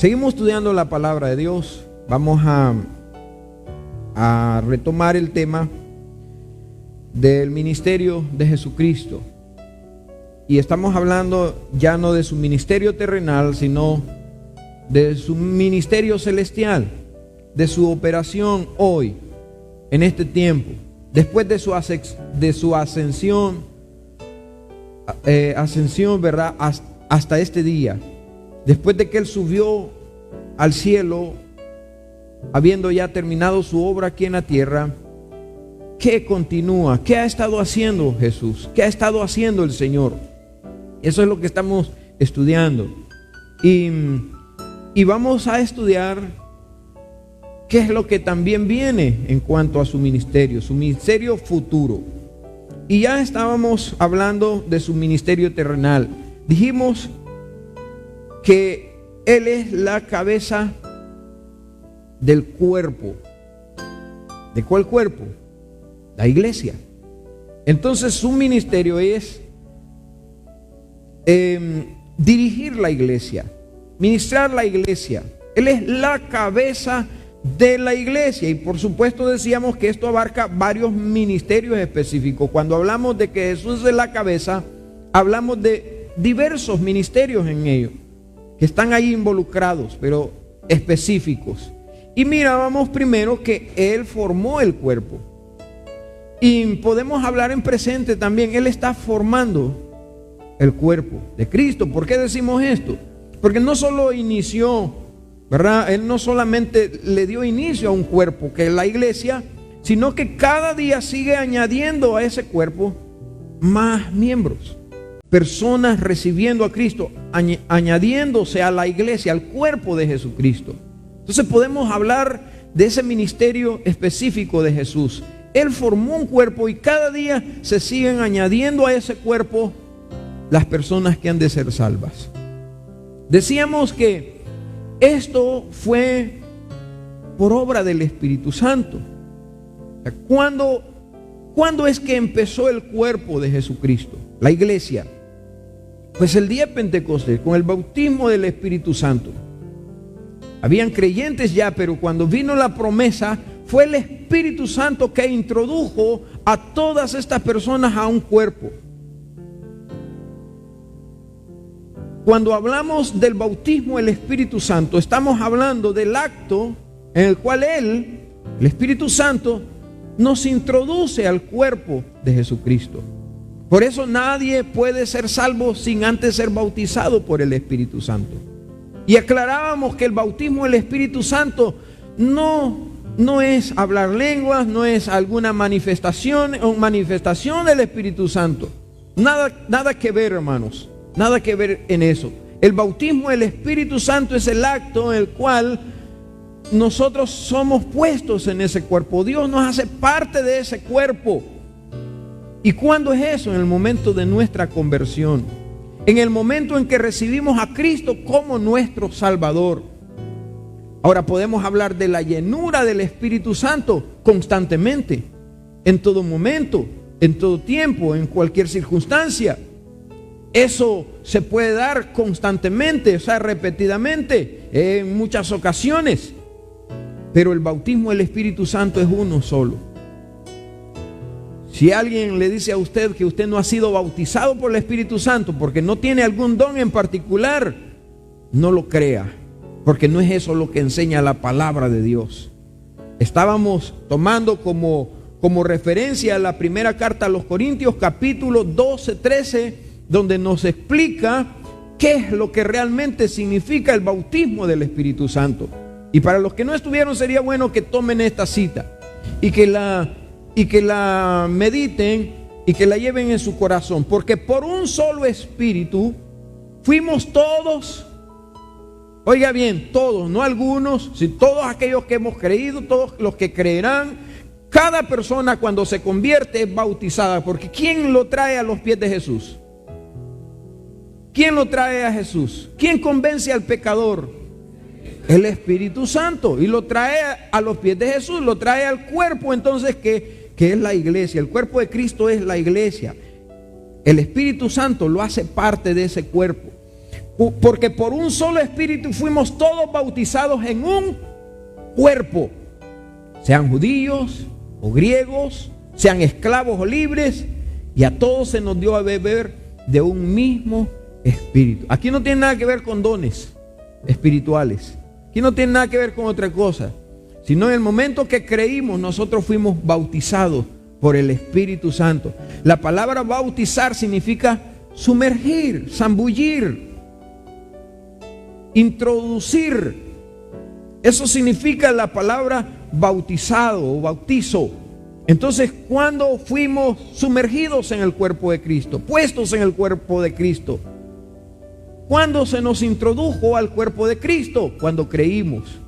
Seguimos estudiando la palabra de Dios. Vamos a retomar el tema del ministerio de Jesucristo. Y estamos hablando ya no de su ministerio terrenal, sino de su ministerio celestial, de su operación hoy, en este tiempo, después de su ascensión, ¿verdad? Hasta este día, después de que Él subió al cielo, habiendo ya terminado su obra aquí en la tierra. ¿Qué continúa? ¿Qué ha estado haciendo Jesús? ¿Qué ha estado haciendo el Señor? Eso es lo que estamos estudiando. Y vamos a estudiar qué es lo que también viene en cuanto a su ministerio futuro. Y ya estábamos hablando de su ministerio terrenal. Dijimos que Él es la cabeza del cuerpo. ¿De cuál cuerpo? La iglesia. Entonces su ministerio es dirigir la iglesia, ministrar la iglesia. Él es la cabeza de la iglesia. Y por supuesto decíamos que esto abarca varios ministerios específicos. Cuando hablamos de que Jesús es la cabeza, hablamos de diversos ministerios en ello, que están ahí involucrados, pero específicos. Y mirábamos primero que Él formó el cuerpo. Y podemos hablar en presente también. Él está formando el cuerpo de Cristo. ¿Por qué decimos esto? Porque no solo inició, ¿verdad? Él no solamente le dio inicio a un cuerpo, que es la iglesia, sino que cada día sigue añadiendo a ese cuerpo más miembros. Personas recibiendo a Cristo, añadiéndose a la iglesia, al cuerpo de Jesucristo. Entonces podemos hablar de ese ministerio específico de Jesús. Él formó un cuerpo y cada día se siguen añadiendo a ese cuerpo las personas que han de ser salvas. Decíamos que esto fue por obra del Espíritu Santo. ¿Cuándo es que empezó el cuerpo de Jesucristo, la iglesia? Pues el día de Pentecostés, con el bautismo del Espíritu Santo. Habían creyentes ya, pero cuando vino la promesa, fue el Espíritu Santo que introdujo a todas estas personas a un cuerpo. Cuando hablamos del bautismo del Espíritu Santo, estamos hablando del acto en el cual el Espíritu Santo, nos introduce al cuerpo de Jesucristo. Por eso nadie puede ser salvo sin antes ser bautizado por el Espíritu Santo. Y aclarábamos que el bautismo del Espíritu Santo no es hablar lenguas, no es alguna manifestación o manifestación del Espíritu Santo. Nada que ver, hermanos. Nada que ver en eso. El bautismo del Espíritu Santo es el acto en el cual nosotros somos puestos en ese cuerpo. Dios nos hace parte de ese cuerpo. ¿Y cuándo es eso? En el momento de nuestra conversión. En el momento en que recibimos a Cristo como nuestro Salvador. Ahora podemos hablar de la llenura del Espíritu Santo constantemente, en todo momento, en todo tiempo, en cualquier circunstancia. Eso se puede dar constantemente, o sea, repetidamente, en muchas ocasiones. Pero el bautismo del Espíritu Santo es uno solo. Si alguien le dice a usted que usted no ha sido bautizado por el Espíritu Santo porque no tiene algún don en particular, no lo crea, porque no es eso lo que enseña la palabra de Dios. Estábamos tomando como referencia la primera carta a los Corintios, capítulo 12, 13, donde nos explica qué es lo que realmente significa el bautismo del Espíritu Santo. Y para los que no estuvieron, sería bueno que tomen esta cita y que la mediten y que la lleven en su corazón. Porque por un solo Espíritu fuimos todos, oiga bien, todos, no algunos, sino todos aquellos que hemos creído, todos los que creerán. Cada persona cuando se convierte es bautizada. Porque ¿quién lo trae a los pies de Jesús? ¿Quién lo trae a Jesús? ¿Quién convence al pecador? El Espíritu Santo. Y lo trae a los pies de Jesús, lo trae al cuerpo entonces que es la iglesia. El cuerpo de Cristo es la iglesia. El Espíritu Santo lo hace parte de ese cuerpo. Porque por un solo espíritu fuimos todos bautizados en un cuerpo, sean judíos o griegos, sean esclavos o libres, y a todos se nos dio a beber de un mismo espíritu. Aquí no tiene nada que ver con dones espirituales, aquí no tiene nada que ver con otra cosa, sino en el momento que creímos, nosotros fuimos bautizados por el Espíritu Santo. La palabra bautizar significa sumergir, zambullir, introducir. Eso significa la palabra bautizado o bautizo. Entonces, cuando fuimos sumergidos en el cuerpo de Cristo, puestos en el cuerpo de Cristo, cuando se nos introdujo al cuerpo de Cristo, cuando creímos,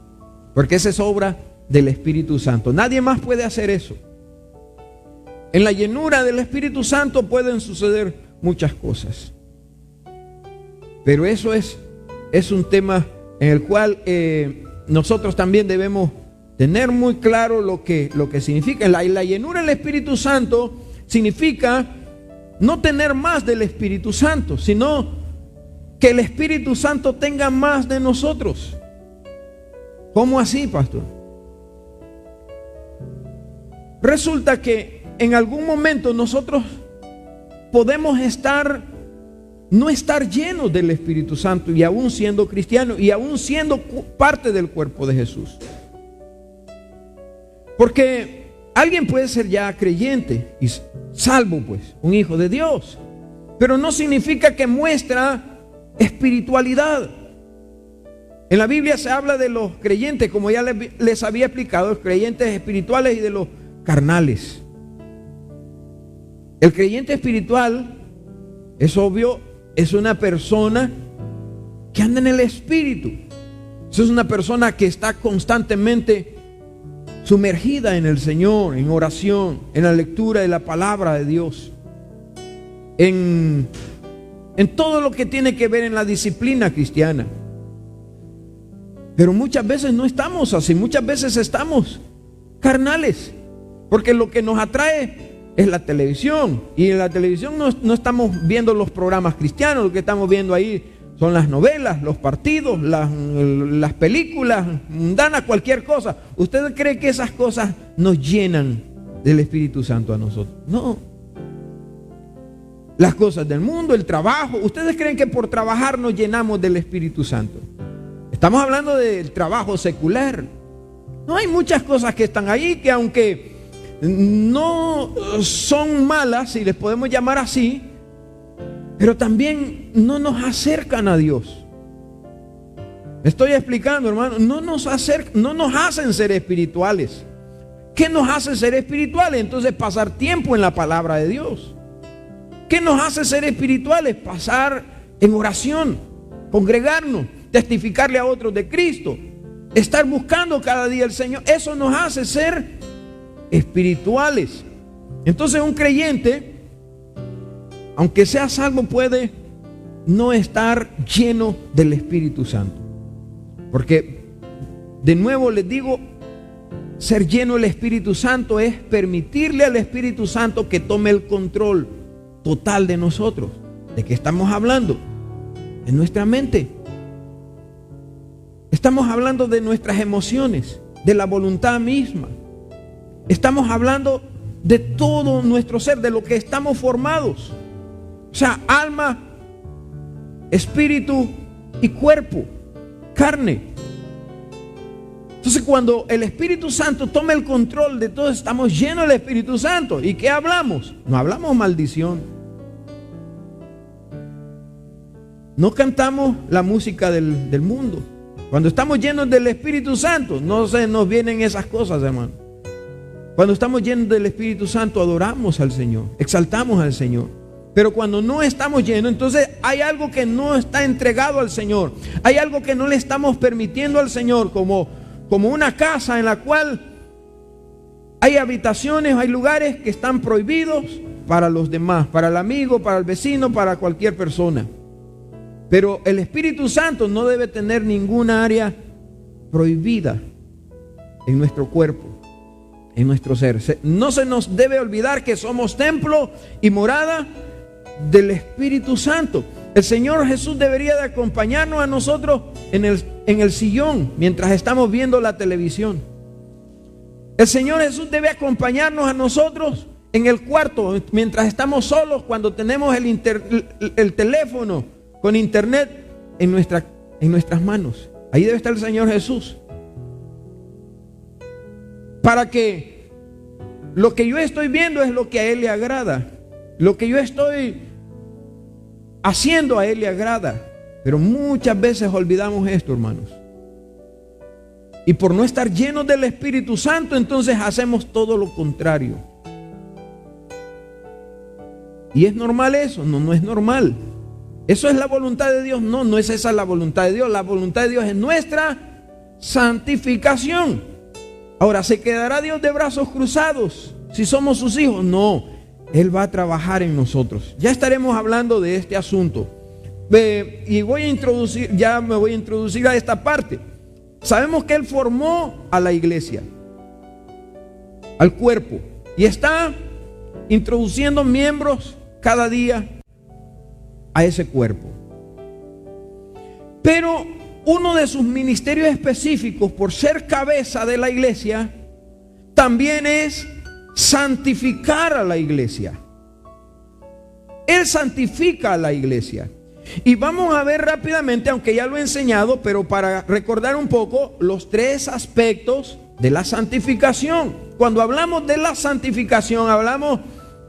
porque esa es obra del Espíritu Santo. Nadie más puede hacer eso. En la llenura del Espíritu Santo pueden suceder muchas cosas, pero eso es un tema en el cual nosotros también debemos tener muy claro lo que significa. La llenura del Espíritu Santo significa no tener más del Espíritu Santo, sino que el Espíritu Santo tenga más de nosotros. ¿Cómo así, pastor? Resulta que en algún momento nosotros podemos no estar llenos del Espíritu Santo, y aún siendo cristianos y aún siendo parte del cuerpo de Jesús. Porque alguien puede ser ya creyente y salvo, pues, un hijo de Dios, pero no significa que muestra espiritualidad. En la Biblia se habla de los creyentes, como ya les había explicado, los creyentes espirituales y de los carnales. El creyente espiritual, es obvio, es una persona que anda en el Espíritu. Es una persona que está constantemente sumergida en el Señor, en oración, en la lectura de la palabra de Dios, en todo lo que tiene que ver en la disciplina cristiana. Pero muchas veces no estamos así, muchas veces estamos carnales, porque lo que nos atrae es la televisión, y en la televisión no estamos viendo los programas cristianos. Lo que estamos viendo ahí son las novelas, los partidos, las películas mundanas, cualquier cosa. ¿Usted cree que esas cosas nos llenan del Espíritu Santo a nosotros? No. Las cosas del mundo, el trabajo. ¿Ustedes creen que por trabajar nos llenamos del Espíritu Santo? Estamos hablando del trabajo secular. No, hay muchas cosas que están ahí que, aunque no son malas, si les podemos llamar así, pero también no nos acercan a Dios. ¿Me estoy explicando, hermano? No nos hacen ser espirituales. ¿Qué nos hace ser espirituales? Entonces, pasar tiempo en la palabra de Dios. ¿Qué nos hace ser espirituales? Pasar en oración, congregarnos, testificarle a otros de Cristo, estar buscando cada día al Señor. Eso nos hace ser espirituales. Entonces, un creyente, aunque sea salvo, puede no estar lleno del Espíritu Santo, porque, de nuevo les digo, ser lleno del Espíritu Santo es permitirle al Espíritu Santo que tome el control total de nosotros. ¿De qué estamos hablando? De nuestra mente. Estamos hablando de nuestras emociones, de la voluntad misma. Estamos hablando de todo nuestro ser, de lo que estamos formados. O sea, alma, espíritu y cuerpo, carne. Entonces, cuando el Espíritu Santo toma el control de todo, estamos llenos del Espíritu Santo. ¿Y qué hablamos? No hablamos maldición. No cantamos la música del mundo. Cuando estamos llenos del Espíritu Santo, no se nos vienen esas cosas, hermano. Cuando estamos llenos del Espíritu Santo, adoramos al Señor, exaltamos al Señor. Pero cuando no estamos llenos, entonces hay algo que no está entregado al Señor. Hay algo que no le estamos permitiendo al Señor, como una casa en la cual hay habitaciones, hay lugares que están prohibidos para los demás, para el amigo, para el vecino, para cualquier persona. Pero el Espíritu Santo no debe tener ninguna área prohibida en nuestro cuerpo, en nuestro ser. No se nos debe olvidar que somos templo y morada del Espíritu Santo. El Señor Jesús debería de acompañarnos a nosotros en el sillón mientras estamos viendo la televisión. El Señor Jesús debe acompañarnos a nosotros en el cuarto mientras estamos solos, cuando tenemos el teléfono con internet en nuestras manos. Ahí debe estar el Señor Jesús. Para que lo que yo estoy viendo es lo que a Él le agrada. Lo que yo estoy haciendo a Él le agrada. Pero muchas veces olvidamos esto, hermanos. Y por no estar llenos del Espíritu Santo, entonces hacemos todo lo contrario. ¿Y es normal eso? No, no es normal. ¿Eso es la voluntad de Dios? No, no es esa la voluntad de Dios. La voluntad de Dios es nuestra santificación. Ahora, ¿se quedará Dios de brazos cruzados si somos sus hijos? No, Él va a trabajar en nosotros. Ya estaremos hablando de este asunto. Y me voy a introducir a esta parte. Sabemos que Él formó a la iglesia, al cuerpo, y está introduciendo miembros cada día a ese cuerpo. Pero uno de sus ministerios específicos, por ser cabeza de la iglesia, también es santificar a la iglesia. Él santifica a la iglesia. Y vamos a ver rápidamente, aunque ya lo he enseñado, pero para recordar un poco los tres aspectos de la santificación. Cuando hablamos de la santificación, hablamos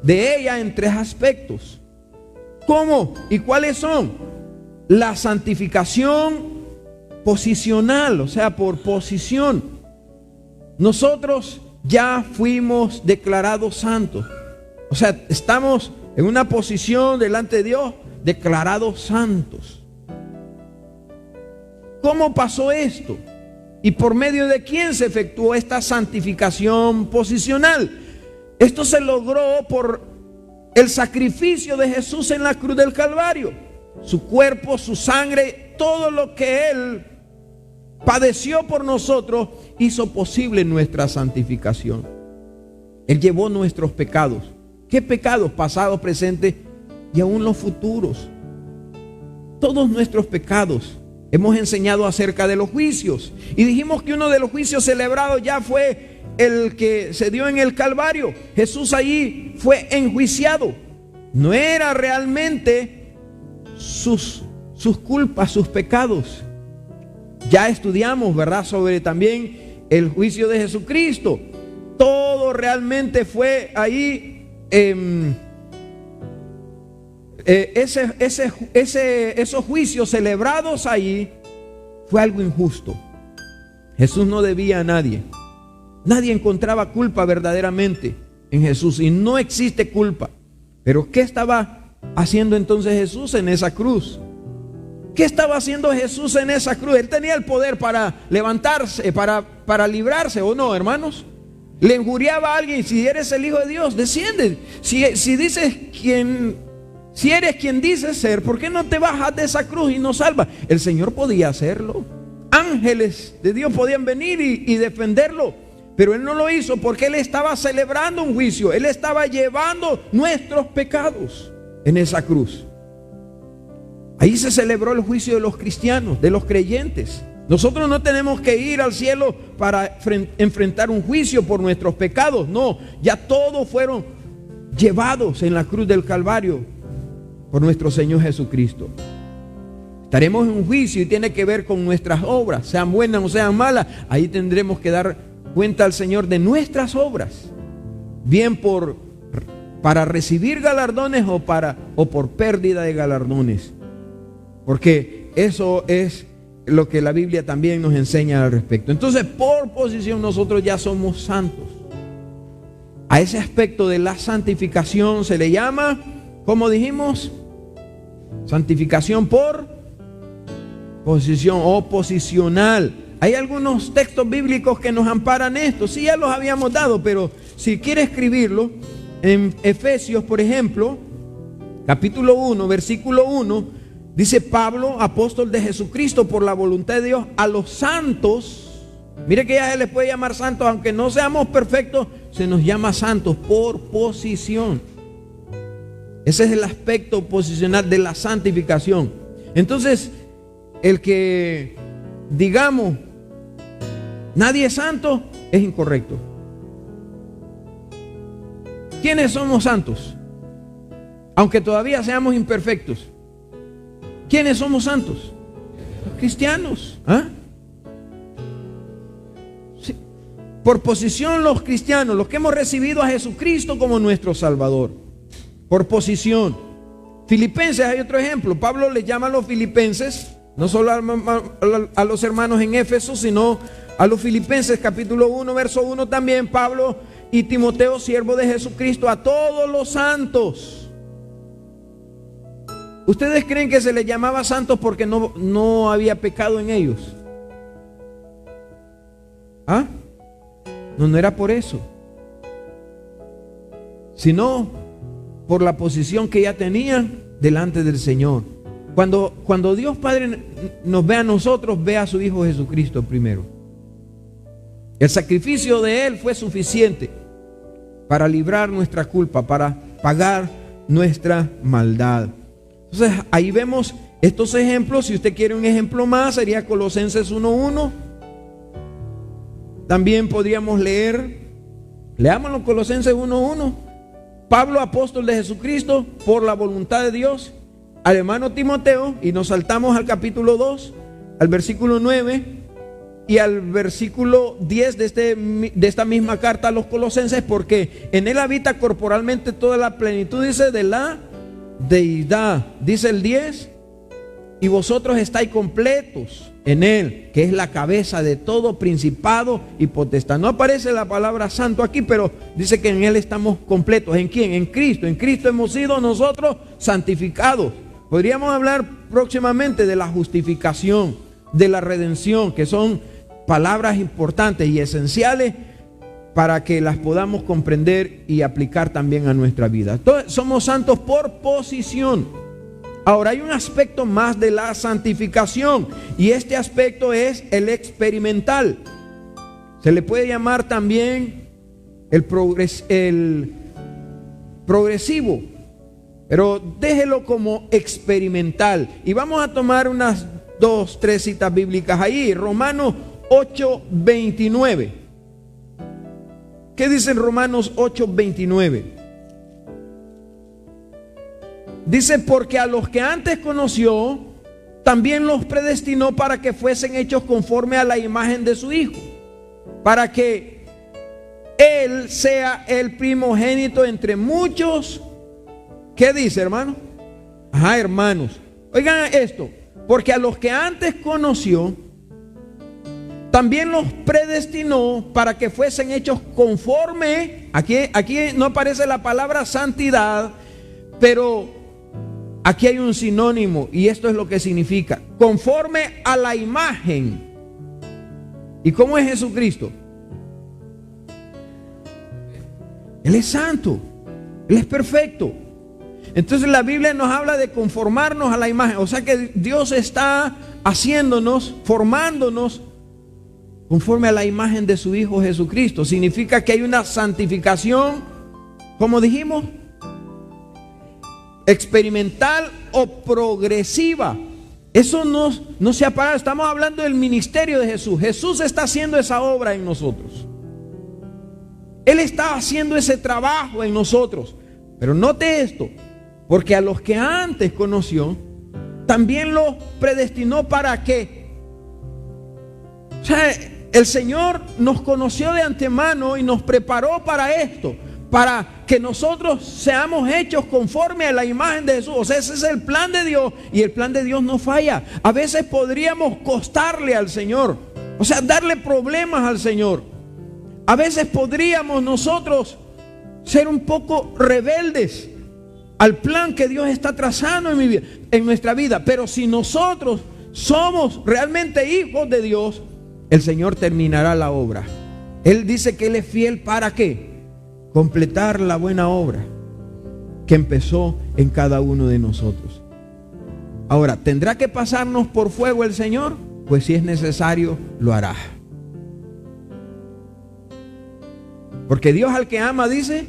de ella en tres aspectos. ¿Cómo y cuáles son? La santificación posicional, o sea, por posición. Nosotros ya fuimos declarados santos. O sea, estamos en una posición delante de Dios, declarados santos. ¿Cómo pasó esto? ¿Y por medio de quién se efectuó esta santificación posicional? Esto se logró por el sacrificio de Jesús en la cruz del Calvario. Su cuerpo, su sangre, todo lo que Él padeció por nosotros, hizo posible nuestra santificación. Él llevó nuestros pecados. ¿Qué pecados? Pasados, presentes y aún los futuros. Todos nuestros pecados. Hemos enseñado acerca de los juicios y dijimos que uno de los juicios celebrados ya fue el que se dio en el Calvario. Jesús allí fue enjuiciado. No era realmente sus culpas, sus pecados. Ya estudiamos, ¿verdad?, sobre también el juicio de Jesucristo. Todo realmente fue ahí. Esos juicios celebrados ahí fue algo injusto. Jesús no debía a nadie. Nadie encontraba culpa verdaderamente en Jesús y no existe culpa. Pero ¿qué estaba haciendo entonces Jesús en esa cruz? ¿Qué estaba haciendo Jesús en esa cruz? Él tenía el poder para levantarse, para librarse, ¿o no, hermanos? Le injuriaba a alguien: si eres el Hijo de Dios, desciende. Si eres quien dices ser, ¿por qué no te bajas de esa cruz y nos salvas? El Señor podía hacerlo. Ángeles de Dios podían venir y defenderlo. Pero Él no lo hizo porque Él estaba celebrando un juicio. Él estaba llevando nuestros pecados en esa cruz. Ahí se celebró el juicio de los cristianos, de los creyentes. Nosotros no tenemos que ir al cielo para enfrentar un juicio por nuestros pecados. No, ya todos fueron llevados en la cruz del Calvario por nuestro Señor Jesucristo. Estaremos en un juicio y tiene que ver con nuestras obras, sean buenas o sean malas. Ahí tendremos que dar cuenta al Señor de nuestras obras, bien para recibir galardones o por pérdida de galardones, porque eso es lo que la Biblia también nos enseña al respecto. Entonces, por posición, nosotros ya somos santos. A ese aspecto de la santificación se le llama, como dijimos, santificación por posición o posicional. Hay algunos textos bíblicos que nos amparan esto. Sí, ya los habíamos dado, pero si quiere escribirlo, en Efesios, por ejemplo, capítulo 1, versículo 1, dice: Pablo, apóstol de Jesucristo por la voluntad de Dios, a los santos. Mire que ya se les puede llamar santos, aunque no seamos perfectos, se nos llama santos por posición. Ese es el aspecto posicional de la santificación. Entonces, el que digamos nadie es santo es incorrecto. ¿Quiénes somos santos? Aunque todavía seamos imperfectos. ¿Quiénes somos santos? Los cristianos. ¿Ah? Sí. Por posición los cristianos, los que hemos recibido a Jesucristo como nuestro Salvador. Por posición. Filipenses, hay otro ejemplo. Pablo les llama a los filipenses, no solo a los hermanos en Éfeso, sino a los filipenses, capítulo 1, verso 1 también. Pablo y Timoteo, siervo de Jesucristo, a todos los santos. ¿Ustedes creen que se les llamaba santos porque no había pecado en ellos? ¿Ah? No era por eso, sino por la posición que ya tenían delante del Señor. Cuando Dios Padre nos ve a nosotros, ve a su Hijo Jesucristo primero. El sacrificio de Él fue suficiente para librar nuestra culpa, para pagar nuestra maldad. Entonces ahí vemos estos ejemplos. Si usted quiere un ejemplo más, sería Colosenses 1:1. También podríamos leámoslo, Colosenses 1:1. Pablo, apóstol de Jesucristo, por la voluntad de Dios, al hermano Timoteo, y nos saltamos al capítulo 2, al versículo 9 y al versículo 10 de esta misma carta a los Colosenses, porque en él habita corporalmente toda la plenitud, dice, de la deidad. Dice el 10, y vosotros estáis completos en él, que es la cabeza de todo principado y potestad. No aparece la palabra santo aquí, pero dice que en él estamos completos. ¿En quién? En Cristo. En Cristo hemos sido nosotros santificados. Podríamos hablar próximamente de la justificación, de la redención, que son palabras importantes y esenciales para que las podamos comprender y aplicar también a nuestra vida. Entonces, somos santos por posición. Ahora hay un aspecto más de la santificación, y este aspecto es el experimental. Se le puede llamar también el progresivo, pero déjelo como experimental. Y vamos a tomar unas 2, 3 citas bíblicas ahí. Romanos 8:29. ¿Qué dice en Romanos 8:29? Dice, porque a los que antes conoció, también los predestinó para que fuesen hechos conforme a la imagen de su Hijo, para que Él sea el primogénito entre muchos. ¿Qué dice, hermano? Ajá, hermanos. Oigan esto, porque a los que antes conoció, también los predestinó para que fuesen hechos conforme. Aquí no aparece la palabra santidad, pero aquí hay un sinónimo, y esto es lo que significa: conforme a la imagen. ¿Y cómo es Jesucristo? Él es santo, Él es perfecto. Entonces la Biblia nos habla de conformarnos a la imagen. O sea que Dios está haciéndonos, formándonos conforme a la imagen de su Hijo Jesucristo. Significa que hay una santificación, como dijimos, experimental o progresiva. Eso no se ha parado. Estamos hablando del ministerio de Jesús. Jesús está haciendo esa obra en nosotros. Él está haciendo ese trabajo en nosotros. Pero note esto, porque a los que antes conoció, también los predestinó para que, o sea, el Señor nos conoció de antemano y nos preparó para esto, para que nosotros seamos hechos conforme a la imagen de Jesús. O sea, ese es el plan de Dios, y el plan de Dios no falla. A veces podríamos costarle al Señor, o sea, darle problemas al Señor. A veces podríamos nosotros ser un poco rebeldes al plan que Dios está trazando en nuestra vida. Pero si nosotros somos realmente hijos de Dios, el Señor terminará la obra. Él dice que Él es fiel para ¿qué? Completar la buena obra que empezó en cada uno de nosotros. Ahora, ¿tendrá que pasarnos por fuego el Señor? Pues si es necesario, lo hará. Porque Dios al que ama, dice,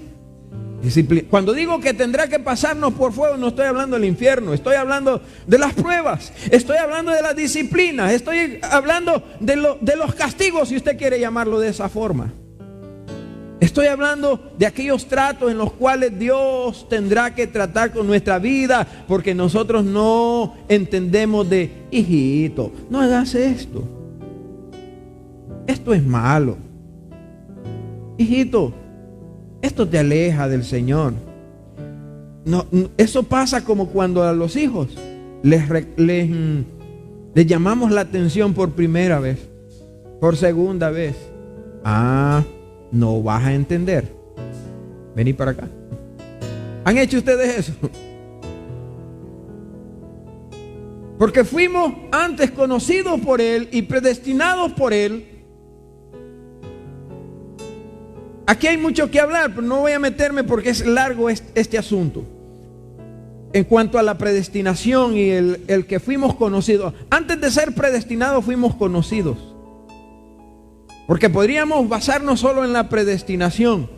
Cuando digo que tendrá que pasarnos por fuego, no estoy hablando del infierno, estoy hablando de las pruebas, estoy hablando de las disciplinas, estoy hablando de los castigos, si usted quiere llamarlo de esa forma. Estoy hablando de aquellos tratos en los cuales Dios tendrá que tratar con nuestra vida, porque nosotros no entendemos de, hijito, no hagas esto. Esto es malo. Hijito, esto te aleja del Señor. No, eso pasa como cuando a los hijos les llamamos la atención por primera vez, por segunda vez. No vas a entender. Vení para acá. ¿Han hecho ustedes eso? Porque fuimos antes conocidos por Él y predestinados por Él. Aquí hay mucho que hablar, pero no voy a meterme porque es largo este asunto. En cuanto a la predestinación y el que fuimos conocidos. Antes de ser predestinados fuimos conocidos. Porque podríamos basarnos solo en la predestinación.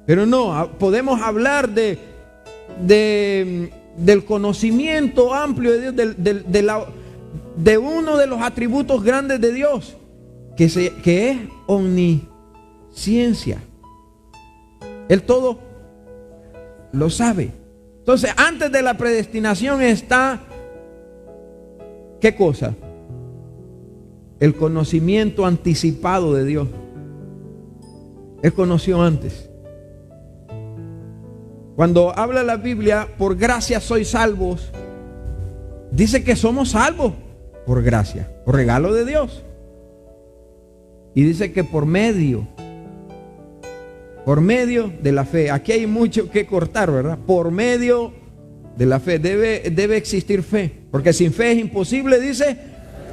Pero no, podemos hablar del conocimiento amplio de Dios, de uno de los atributos grandes de Dios, que es omnisciencia. Él todo lo sabe. Entonces, antes de la predestinación está, ¿qué cosa? El conocimiento anticipado de Dios. Él conoció antes. Cuando habla la Biblia, por gracia sois salvos, dice que somos salvos por gracia, por regalo de Dios. Y dice que por medio de la fe. Aquí hay mucho que cortar, ¿verdad? Por medio de la fe. Debe existir fe. Porque sin fe es imposible, dice,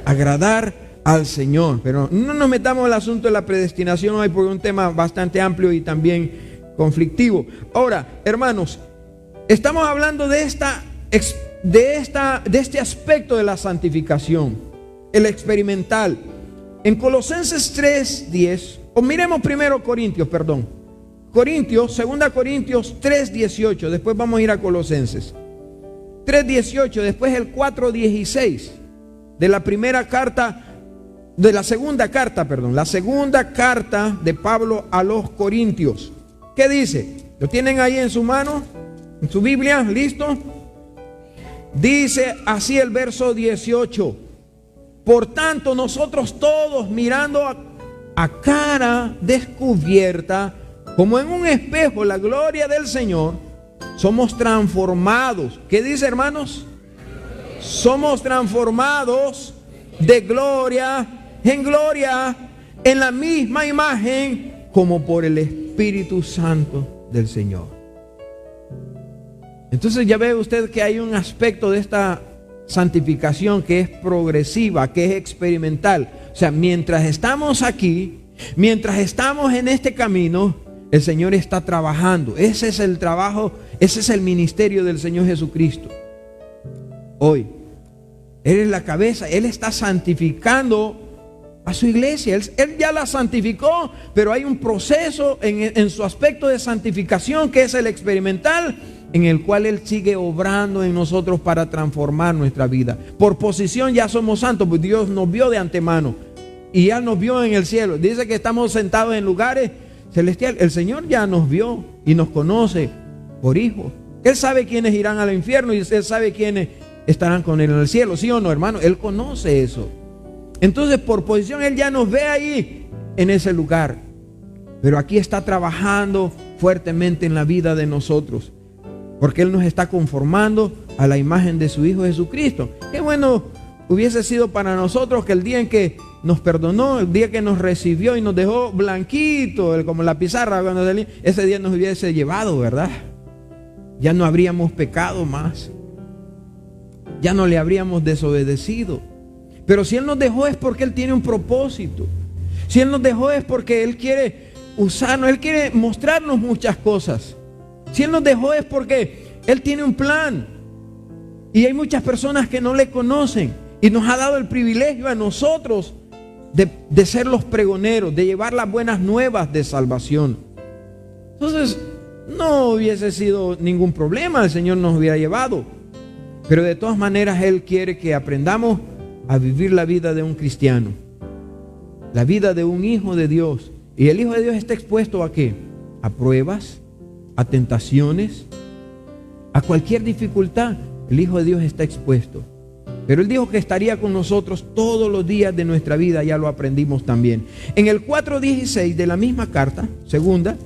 agradar al Señor. Pero no nos metamos en el asunto de la predestinación hoy, porque es un tema bastante amplio y también conflictivo. Ahora, hermanos, estamos hablando de este aspecto de la santificación, el experimental. En Colosenses 3:10, o miremos primero Corintios, 2 Corintios 3:18, después vamos a ir a Colosenses 3:18, después el 4:16 de la segunda carta de Pablo a los Corintios. ¿Qué dice? ¿Lo tienen ahí en su mano? ¿En su Biblia? ¿Listo? Dice así el verso 18: por tanto, nosotros todos, mirando a cara descubierta, como en un espejo, la gloria del Señor, somos transformados. ¿Qué dice, hermanos? Somos transformados de gloria en gloria, en la misma imagen, como por el Espíritu Santo del Señor. Entonces ya ve usted que hay un aspecto de esta santificación que es progresiva, que es experimental. O sea, mientras estamos aquí, mientras estamos en este camino, el Señor está trabajando. Ese es el trabajo, ese es el ministerio del Señor Jesucristo. Hoy, Él es la cabeza, Él está santificando a su iglesia. Él ya la santificó, pero hay un proceso en su aspecto de santificación, que es el experimental, en el cual Él sigue obrando en nosotros para transformar nuestra vida. Por posición ya somos santos, pues Dios nos vio de antemano y ya nos vio en el cielo. Dice que estamos sentados en lugares celestiales. El Señor ya nos vio y nos conoce por hijos. Él sabe quiénes irán al infierno y Él sabe quiénes estarán con Él en el cielo. ¿Sí o no, hermano? Él conoce eso. Entonces, por posición, Él ya nos ve ahí en ese lugar. Pero aquí está trabajando fuertemente en la vida de nosotros, porque Él nos está conformando a la imagen de su Hijo Jesucristo. Qué bueno hubiese sido para nosotros que el día en que nos perdonó, el día que nos recibió y nos dejó blanquito, como la pizarra, ese día nos hubiese llevado, ¿verdad? Ya no habríamos pecado más, ya no le habríamos desobedecido. Pero si Él nos dejó es porque Él tiene un propósito. Si Él nos dejó es porque Él quiere usarnos, Él quiere mostrarnos muchas cosas. Si Él nos dejó es porque Él tiene un plan. Y hay muchas personas que no le conocen, y nos ha dado el privilegio a nosotros de ser los pregoneros, de llevar las buenas nuevas de salvación. Entonces, no hubiese sido ningún problema, el Señor nos hubiera llevado. Pero de todas maneras Él quiere que aprendamos a vivir la vida de un cristiano, la vida de un hijo de Dios. Y el hijo de Dios está expuesto ¿a qué? A pruebas, a tentaciones, a cualquier dificultad. El hijo de Dios está expuesto. Pero Él dijo que estaría con nosotros todos los días de nuestra vida. Ya lo aprendimos también. En el 4:16 de la misma carta, segunda,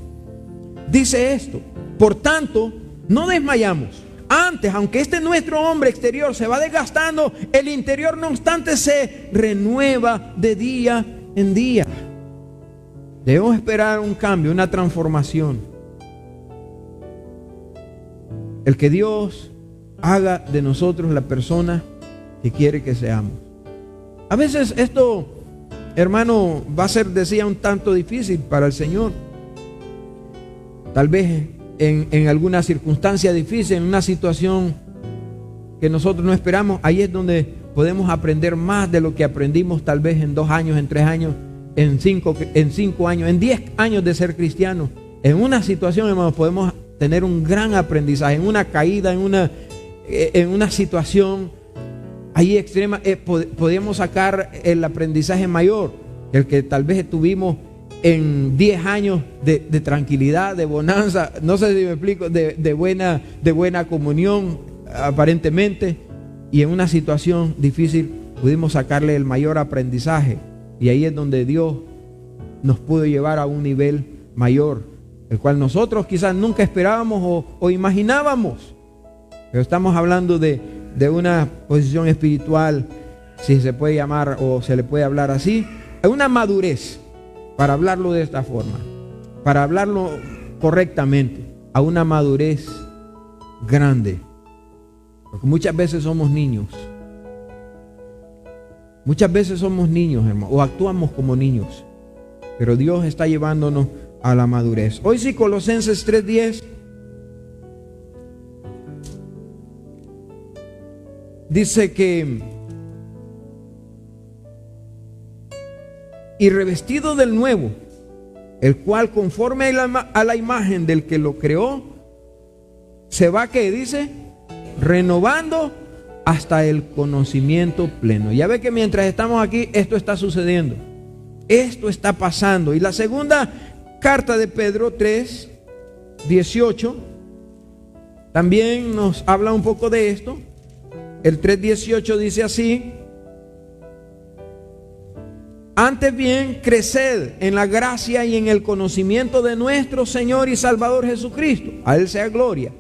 dice esto: por tanto, no desmayamos. Antes, aunque este nuestro hombre exterior se va desgastando, el interior no obstante se renueva de día en día. Debemos esperar un cambio, una transformación. El que Dios haga de nosotros la persona que quiere que seamos. A veces esto, hermano, va a ser, decía, un tanto difícil para el Señor. Tal vez en alguna circunstancia difícil, en una situación que nosotros no esperamos, ahí es donde podemos aprender más de lo que aprendimos tal vez en 2 años, en 3 años, en 5 años, en 10 años de ser cristiano. En una situación, hermanos, podemos tener un gran aprendizaje. En una caída, en una situación ahí extrema, podemos sacar el aprendizaje mayor, el que tal vez tuvimos en 10 años de tranquilidad, de bonanza, no sé si me explico, de buena comunión aparentemente, y en una situación difícil pudimos sacarle el mayor aprendizaje. Y ahí es donde Dios nos pudo llevar a un nivel mayor, el cual nosotros quizás nunca esperábamos o imaginábamos. Pero estamos hablando de una posición espiritual, si se puede llamar o se le puede hablar así, una madurez, para hablarlo de esta forma, para hablarlo correctamente, a una madurez grande. Porque muchas veces somos niños. Muchas veces somos niños, hermano, o actuamos como niños. Pero Dios está llevándonos a la madurez. Hoy sí, Colosenses 3:10 dice que: y revestido del nuevo, el cual conforme a la imagen del que lo creó, se va, ¿qué dice? Renovando hasta el conocimiento pleno. Ya ve que mientras estamos aquí, esto está sucediendo. Esto está pasando. Y la segunda carta de Pedro 3:18 también nos habla un poco de esto. El 3:18 dice así: antes bien, creced en la gracia y en el conocimiento de nuestro Señor y Salvador Jesucristo. A Él sea gloria,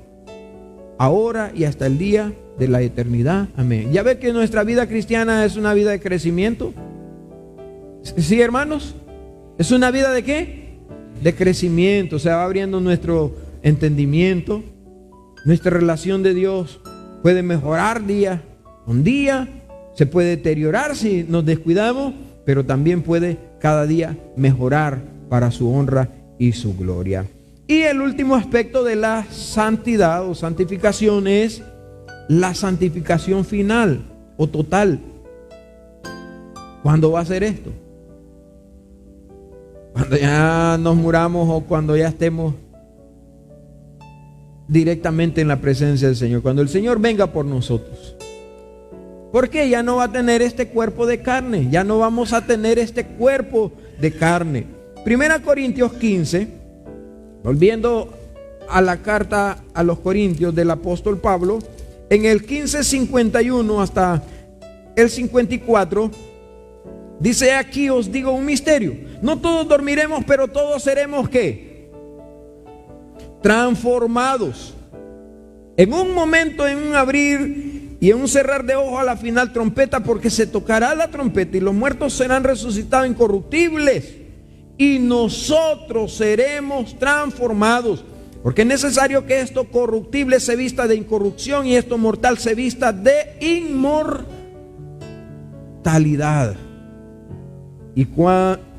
ahora y hasta el día de la eternidad. Amén. Ya ve que nuestra vida cristiana es una vida de crecimiento. ¿Sí, hermanos? ¿Es una vida de qué? De crecimiento. Se va abriendo nuestro entendimiento. Nuestra relación de Dios puede mejorar día con día. Se puede deteriorar si nos descuidamos, pero también puede cada día mejorar para su honra y su gloria. Y el último aspecto de la santidad o santificación es la santificación final o total. ¿Cuándo va a ser esto? Cuando ya nos muramos o cuando ya estemos directamente en la presencia del Señor. Cuando el Señor venga por nosotros. Porque ya no va a tener este cuerpo de carne. Ya no vamos a tener este cuerpo de carne. 1 Corintios 15, volviendo a la carta a los Corintios del apóstol Pablo, en el 15:51 hasta el 54, dice: aquí os digo un misterio. No todos dormiremos, pero todos seremos ¿qué? Transformados. En un momento, en un abrir y en un cerrar de ojos, a la final trompeta, porque se tocará la trompeta y los muertos serán resucitados incorruptibles y nosotros seremos transformados. Porque es necesario que esto corruptible se vista de incorrupción y esto mortal se vista de inmortalidad.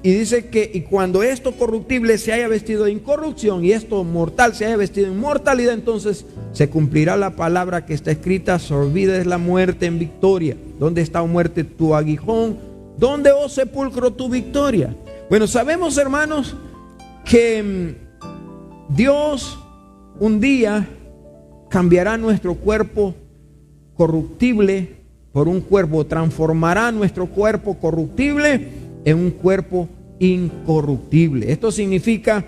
Y dice que y cuando esto corruptible se haya vestido de incorrupción y esto mortal se haya vestido de inmortalidad, entonces se cumplirá la palabra que está escrita: sorbida es la muerte en victoria. ¿Dónde está, oh muerte, tu aguijón? ¿Dónde, oh sepulcro, tu victoria? Bueno, sabemos, hermanos, que Dios un día cambiará nuestro cuerpo corruptible por un cuerpo, transformará nuestro cuerpo corruptible en un cuerpo incorruptible. Esto significa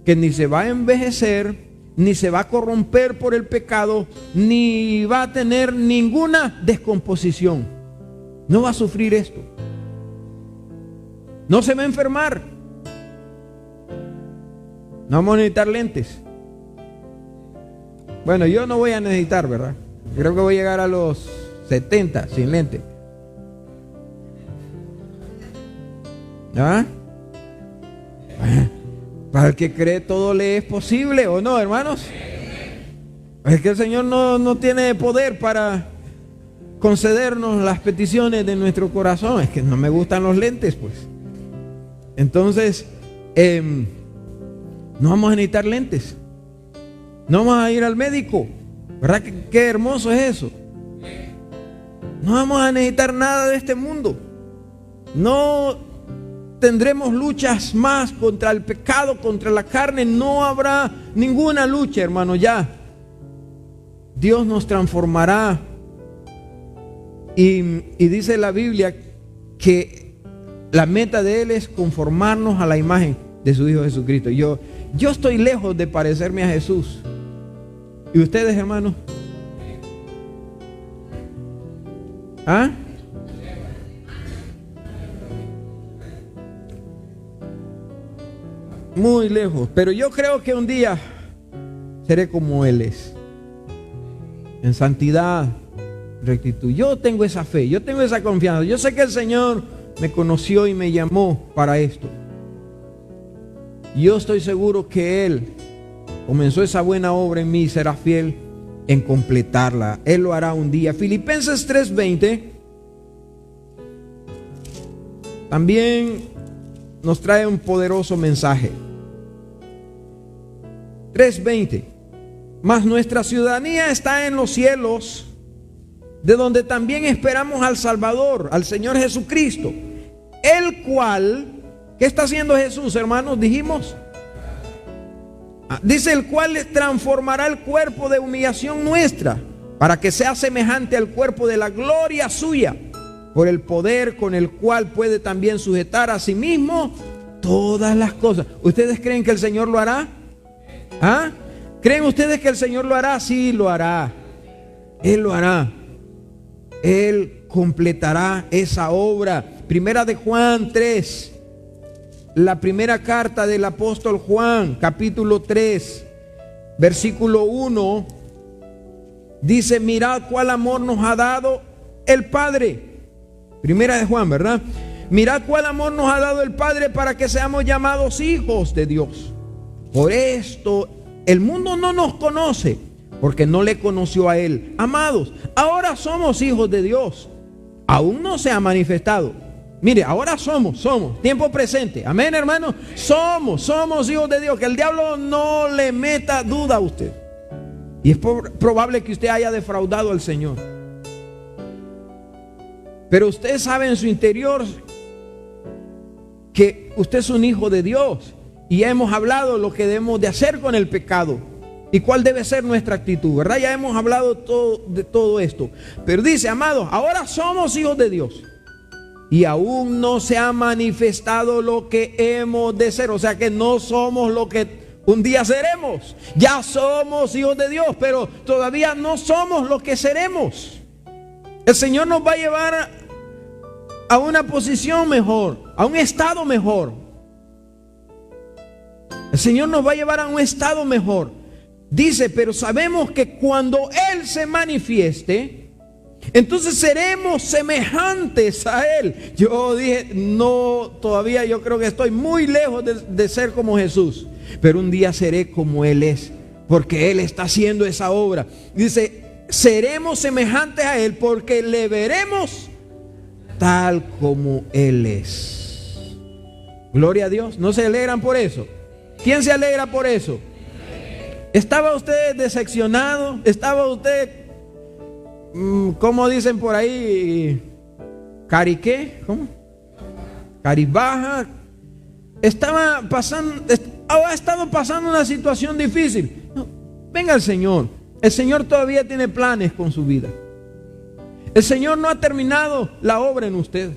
que ni se va a envejecer, ni se va a corromper por el pecado, ni va a tener ninguna descomposición. No va a sufrir esto. No se va a enfermar. No vamos a necesitar lentes. Bueno, yo no voy a necesitar, ¿verdad? Creo que voy a llegar a los 70 sin lente. ¿Ah? Para el que cree todo le es posible, ¿o no, hermanos? Es que el Señor no tiene poder para concedernos las peticiones de nuestro corazón. Es que no me gustan los lentes, pues. Entonces, no vamos a necesitar lentes. No vamos a ir al médico. ¿Verdad que qué hermoso es eso? No vamos a necesitar nada de este mundo. No tendremos luchas más contra el pecado, contra la carne. No habrá ninguna lucha, hermano, ya. Dios nos transformará. Y dice la Biblia que la meta de Él es conformarnos a la imagen de su Hijo Jesucristo. Yo estoy lejos de parecerme a Jesús. ¿Y ustedes, hermanos? ¿Ah? Muy lejos. Pero yo creo que un día seré como Él es. En santidad, rectitud. Yo tengo esa fe, yo tengo esa confianza. Yo sé que el Señor me conoció y me llamó para esto. Yo estoy seguro que Él comenzó esa buena obra en mí y será fiel en completarla. Él lo hará un día. Filipenses 3:20 también nos trae un poderoso mensaje. 3:20. Mas nuestra ciudadanía está en los cielos, de donde también esperamos al Salvador, al Señor Jesucristo, el cual, ¿qué está haciendo Jesús, hermanos? Dijimos, dice, el cual transformará el cuerpo de humillación nuestra, para que sea semejante al cuerpo de la gloria suya, por el poder con el cual puede también sujetar a sí mismo todas las cosas. ¿Ustedes creen que el Señor lo hará? ¿Ah? ¿Creen ustedes que el Señor lo hará? Sí, lo hará. Él lo hará. Él completará esa obra. Primera de Juan 3. La primera carta del apóstol Juan, capítulo 3, versículo 1. Dice, mirad cuál amor nos ha dado el Padre. Primera de Juan, ¿verdad? Mirad cuál amor nos ha dado el Padre para que seamos llamados hijos de Dios. Por esto el mundo no nos conoce, porque no le conoció a Él. Amados, ahora somos hijos de Dios. Aún no se ha manifestado. Mire, ahora somos, tiempo presente. Amén, hermano. Somos hijos de Dios. Que el diablo no le meta duda a usted. Y es probable que usted haya defraudado al Señor. Pero usted sabe en su interior que usted es un hijo de Dios. Y ya hemos hablado lo que debemos de hacer con el pecado y cuál debe ser nuestra actitud, ¿verdad? Ya hemos hablado de todo esto. Pero dice, amados, ahora somos hijos de Dios y aún no se ha manifestado lo que hemos de ser. O sea que no somos lo que un día seremos. Ya somos hijos de Dios, pero todavía no somos lo que seremos. El Señor nos va a llevar a una posición mejor, a un estado mejor. El Señor nos va a llevar a un estado mejor. Dice, pero sabemos que cuando Él se manifieste, entonces seremos semejantes a Él. Yo dije, no, todavía yo creo que estoy muy lejos de ser como Jesús. Pero un día seré como Él es, porque Él está haciendo esa obra. Dice, seremos semejantes a Él porque le veremos tal como Él es. Gloria a Dios. ¿No se alegran por eso? ¿Quién se alegra por eso? ¿Estaba usted decepcionado? ¿Estaba usted, cómo dicen por ahí, cariqué? ¿Cómo? Caribaja. Estaba pasando, ha estado pasando una situación difícil. No, venga al Señor. El Señor todavía tiene planes con su vida. El Señor no ha terminado la obra en usted.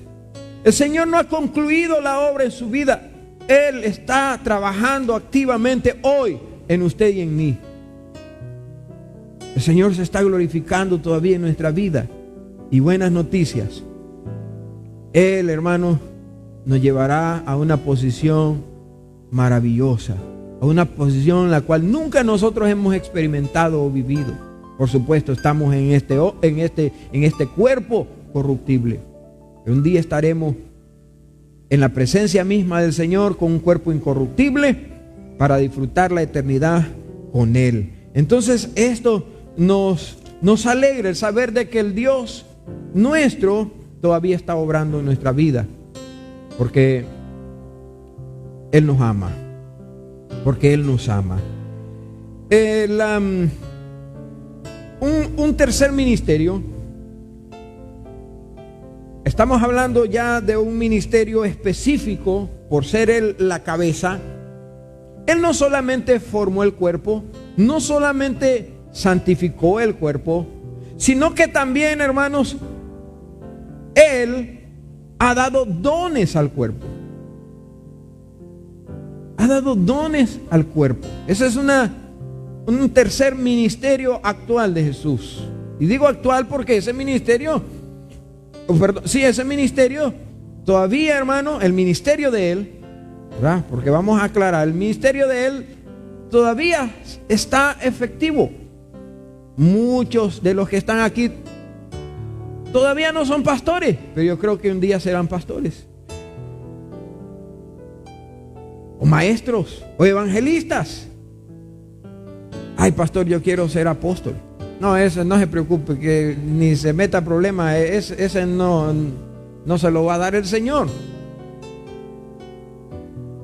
El Señor no ha concluido la obra en su vida. Él está trabajando activamente hoy en usted y en mí. El Señor se está glorificando todavía en nuestra vida. Y buenas noticias. Él, hermano, nos llevará a una posición maravillosa, a una posición en la cual nunca nosotros hemos experimentado o vivido. Por supuesto, estamos en este cuerpo corruptible. Un día estaremos en la presencia misma del Señor con un cuerpo incorruptible para disfrutar la eternidad con Él. Entonces esto nos alegra el saber de que el Dios nuestro todavía está obrando en nuestra vida, porque Él nos ama, porque Él nos ama. Un tercer ministerio. Estamos hablando ya de un ministerio específico, por ser Él la cabeza. Él no solamente formó el cuerpo, no solamente santificó el cuerpo, sino que también, hermanos, Él ha dado dones al cuerpo. Ha dado dones al cuerpo. Ese es un tercer ministerio actual de Jesús. Y digo actual porque ese ministerio todavía, hermano, el ministerio de Él, ¿verdad? Porque vamos a aclarar, el ministerio de Él todavía está efectivo. Muchos de los que están aquí todavía no son pastores, pero yo creo que un día serán pastores, o maestros, o evangelistas. Ay, pastor, yo quiero ser apóstol. No, ese no se preocupe, que ni se meta problema. Ese no se lo va a dar el Señor.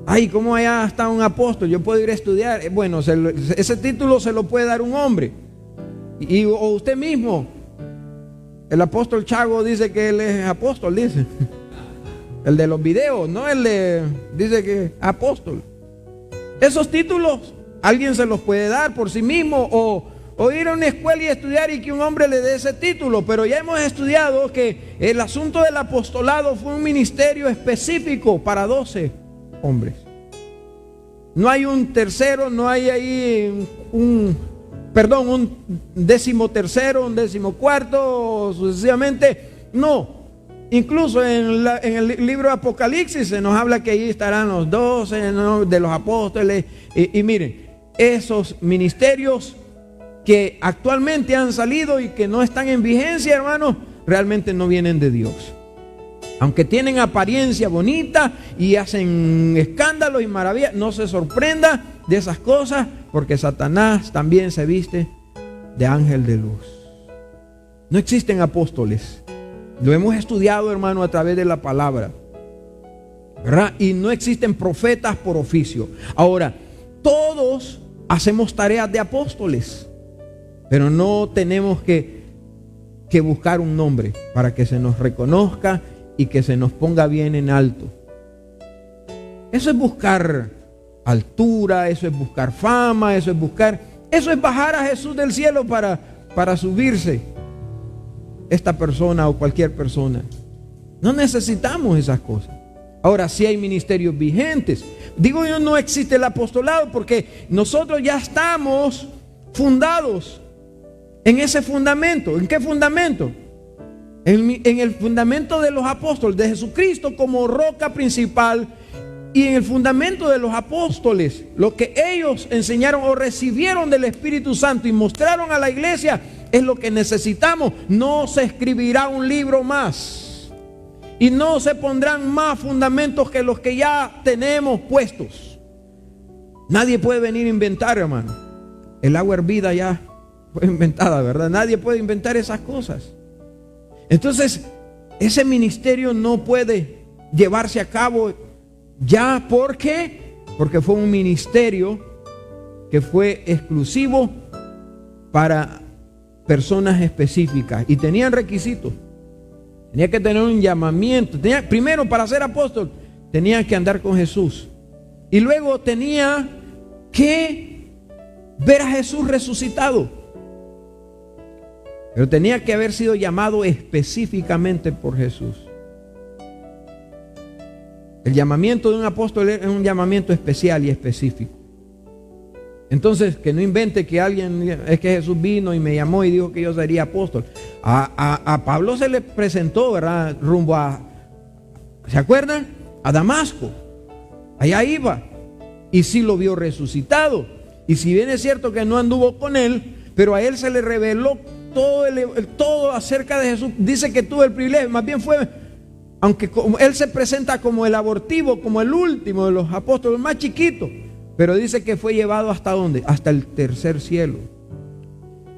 Ay, ¿cómo allá está un apóstol? Yo puedo ir a estudiar. Bueno, ese título se lo puede dar un hombre. O usted mismo. El apóstol Chago dice que él es apóstol, dice. El de los videos, no dice que es apóstol. Esos títulos alguien se los puede dar por sí mismo, o ir a una escuela y estudiar y que un hombre le dé ese título. Pero ya hemos estudiado que el asunto del apostolado fue un ministerio específico para 12 hombres. No hay un tercero, no hay ahí un 13º, un 14º, sucesivamente. No. Incluso en el libro de Apocalipsis se nos habla que ahí estarán los 12, ¿no?, de los apóstoles. Y miren, esos ministerios que actualmente han salido y que no están en vigencia, hermanos, realmente no vienen de Dios. Aunque tienen apariencia bonita y hacen escándalos y maravillas, no se sorprenda de esas cosas, porque Satanás también se viste de ángel de luz. No existen apóstoles. Lo hemos estudiado, hermano, a través de la palabra, ¿verdad? Y no existen profetas por oficio. Ahora, todos hacemos tareas de apóstoles, pero no tenemos que buscar un nombre para que se nos reconozca y que se nos ponga bien en alto. Eso es buscar altura, eso es buscar fama, eso es bajar a Jesús del cielo para subirse esta persona o cualquier persona. No necesitamos esas cosas. Ahora, sí hay ministerios vigentes. Digo yo, no existe el apostolado porque nosotros ya estamos fundados en ese fundamento. ¿En qué fundamento? En el fundamento de los apóstoles, de Jesucristo como roca principal, y en el fundamento de los apóstoles, lo que ellos enseñaron o recibieron del Espíritu Santo y mostraron a la iglesia, es lo que necesitamos. No se escribirá un libro más y no se pondrán más fundamentos que los que ya tenemos puestos. Nadie puede venir a inventar, hermano. El agua hervida ya fue inventada, ¿verdad? Nadie puede inventar esas cosas. Entonces, ese ministerio no puede llevarse a cabo ya. ¿Por qué? Porque fue un ministerio que fue exclusivo para personas específicas y tenían requisitos. Tenía que tener un llamamiento. Primero, para ser apóstol, tenían que andar con Jesús. Y luego tenía que ver a Jesús resucitado. Pero tenía que haber sido llamado específicamente por Jesús. El llamamiento de un apóstol es un llamamiento especial y específico. Entonces, que no invente que alguien, es que Jesús vino y me llamó y dijo que yo sería apóstol. A Pablo se le presentó, ¿verdad? Rumbo a, ¿se acuerdan? A Damasco. Allá iba. Y sí lo vio resucitado. Y si bien es cierto que no anduvo con él, pero a él se le reveló todo acerca de Jesús. Dice que tuvo el privilegio, más bien fue, aunque él se presenta como el abortivo, como el último de los apóstoles, más chiquito, pero dice que fue llevado hasta ¿dónde? Hasta el tercer cielo.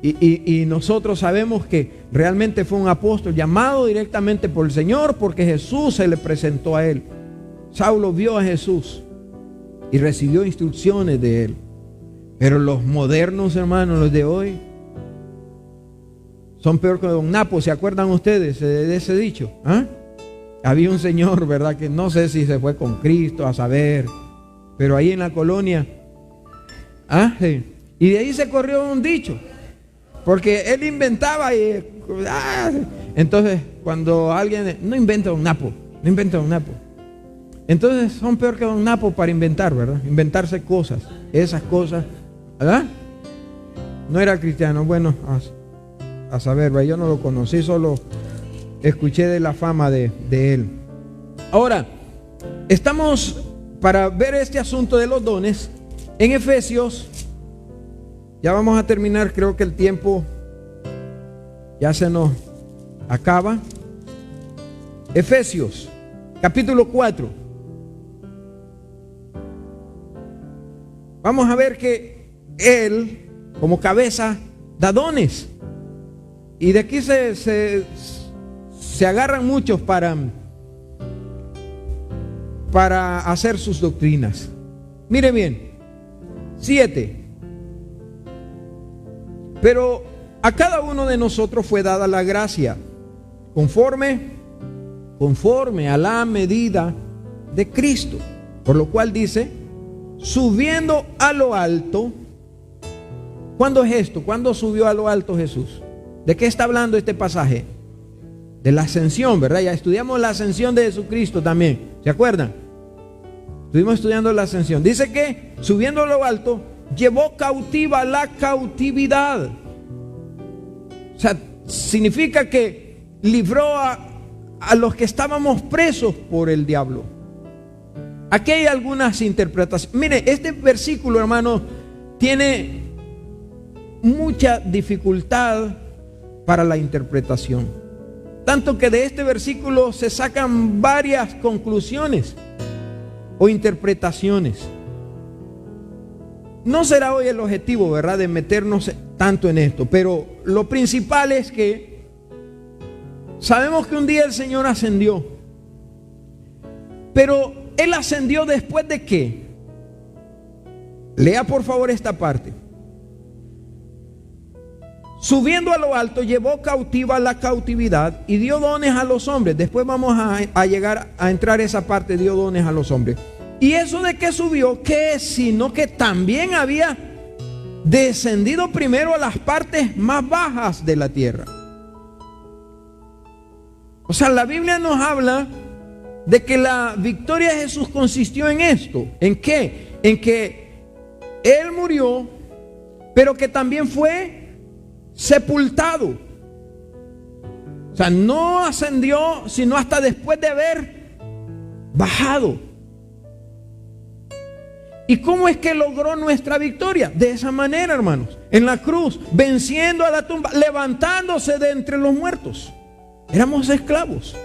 Y nosotros sabemos que realmente fue un apóstol llamado directamente por el Señor, porque Jesús se le presentó a él. Saulo vio a Jesús y recibió instrucciones de él. Pero los modernos, hermanos, los de hoy, son peor que Don Napo. ¿Se acuerdan ustedes de ese dicho? ¿Ah? Había un señor, ¿verdad? Que no sé si se fue con Cristo, a saber, pero ahí en la colonia, sí. Y de ahí se corrió un dicho, porque él inventaba y entonces cuando alguien, no inventa Don Napo, no inventa Don Napo. Entonces son peor que Don Napo para inventar, ¿verdad? Inventarse cosas, esas cosas, ¿verdad? No era cristiano, bueno, a saber, ¿verdad? Yo no lo conocí, solo escuché de la fama de él. Ahora, estamos para ver este asunto de los dones en Efesios. Ya vamos a terminar, creo que el tiempo ya se nos acaba. Efesios, capítulo 4. Vamos a ver que Él, como cabeza, da dones. Y de aquí se agarran muchos para hacer sus doctrinas. Mire bien, 7. Pero a cada uno de nosotros fue dada la gracia conforme a la medida de Cristo. Por lo cual dice, subiendo a lo alto. ¿Cuándo es esto? ¿Cuándo subió a lo alto Jesús? ¿De qué está hablando este pasaje? De la ascensión, ¿verdad? Ya estudiamos la ascensión de Jesucristo también. ¿Se acuerdan? Estuvimos estudiando la ascensión. Dice que subiendo a lo alto, llevó cautiva la cautividad. O sea, significa que libró a los que estábamos presos por el diablo. Aquí hay algunas interpretaciones. Mire, este versículo, hermano, tiene mucha dificultad para la interpretación. Tanto que de este versículo se sacan varias conclusiones o interpretaciones. No será hoy el objetivo, ¿verdad?, de meternos tanto en esto, pero lo principal es que sabemos que un día el Señor ascendió. Pero Él ascendió después de ¿qué? Lea por favor esta parte. Subiendo a lo alto, llevó cautiva la cautividad y dio dones a los hombres. Después vamos a llegar a entrar esa parte, dio dones a los hombres. ¿Y eso de que subió? ¿Qué es? Sino que también había descendido primero a las partes más bajas de la tierra. O sea, la Biblia nos habla de que la victoria de Jesús consistió en esto. ¿En qué? En que Él murió, pero que también fue sepultado. O sea, no ascendió sino hasta después de haber bajado. ¿Y cómo es que logró nuestra victoria? De esa manera, hermanos, en la cruz, venciendo a la tumba, levantándose de entre los muertos. Éramos esclavos.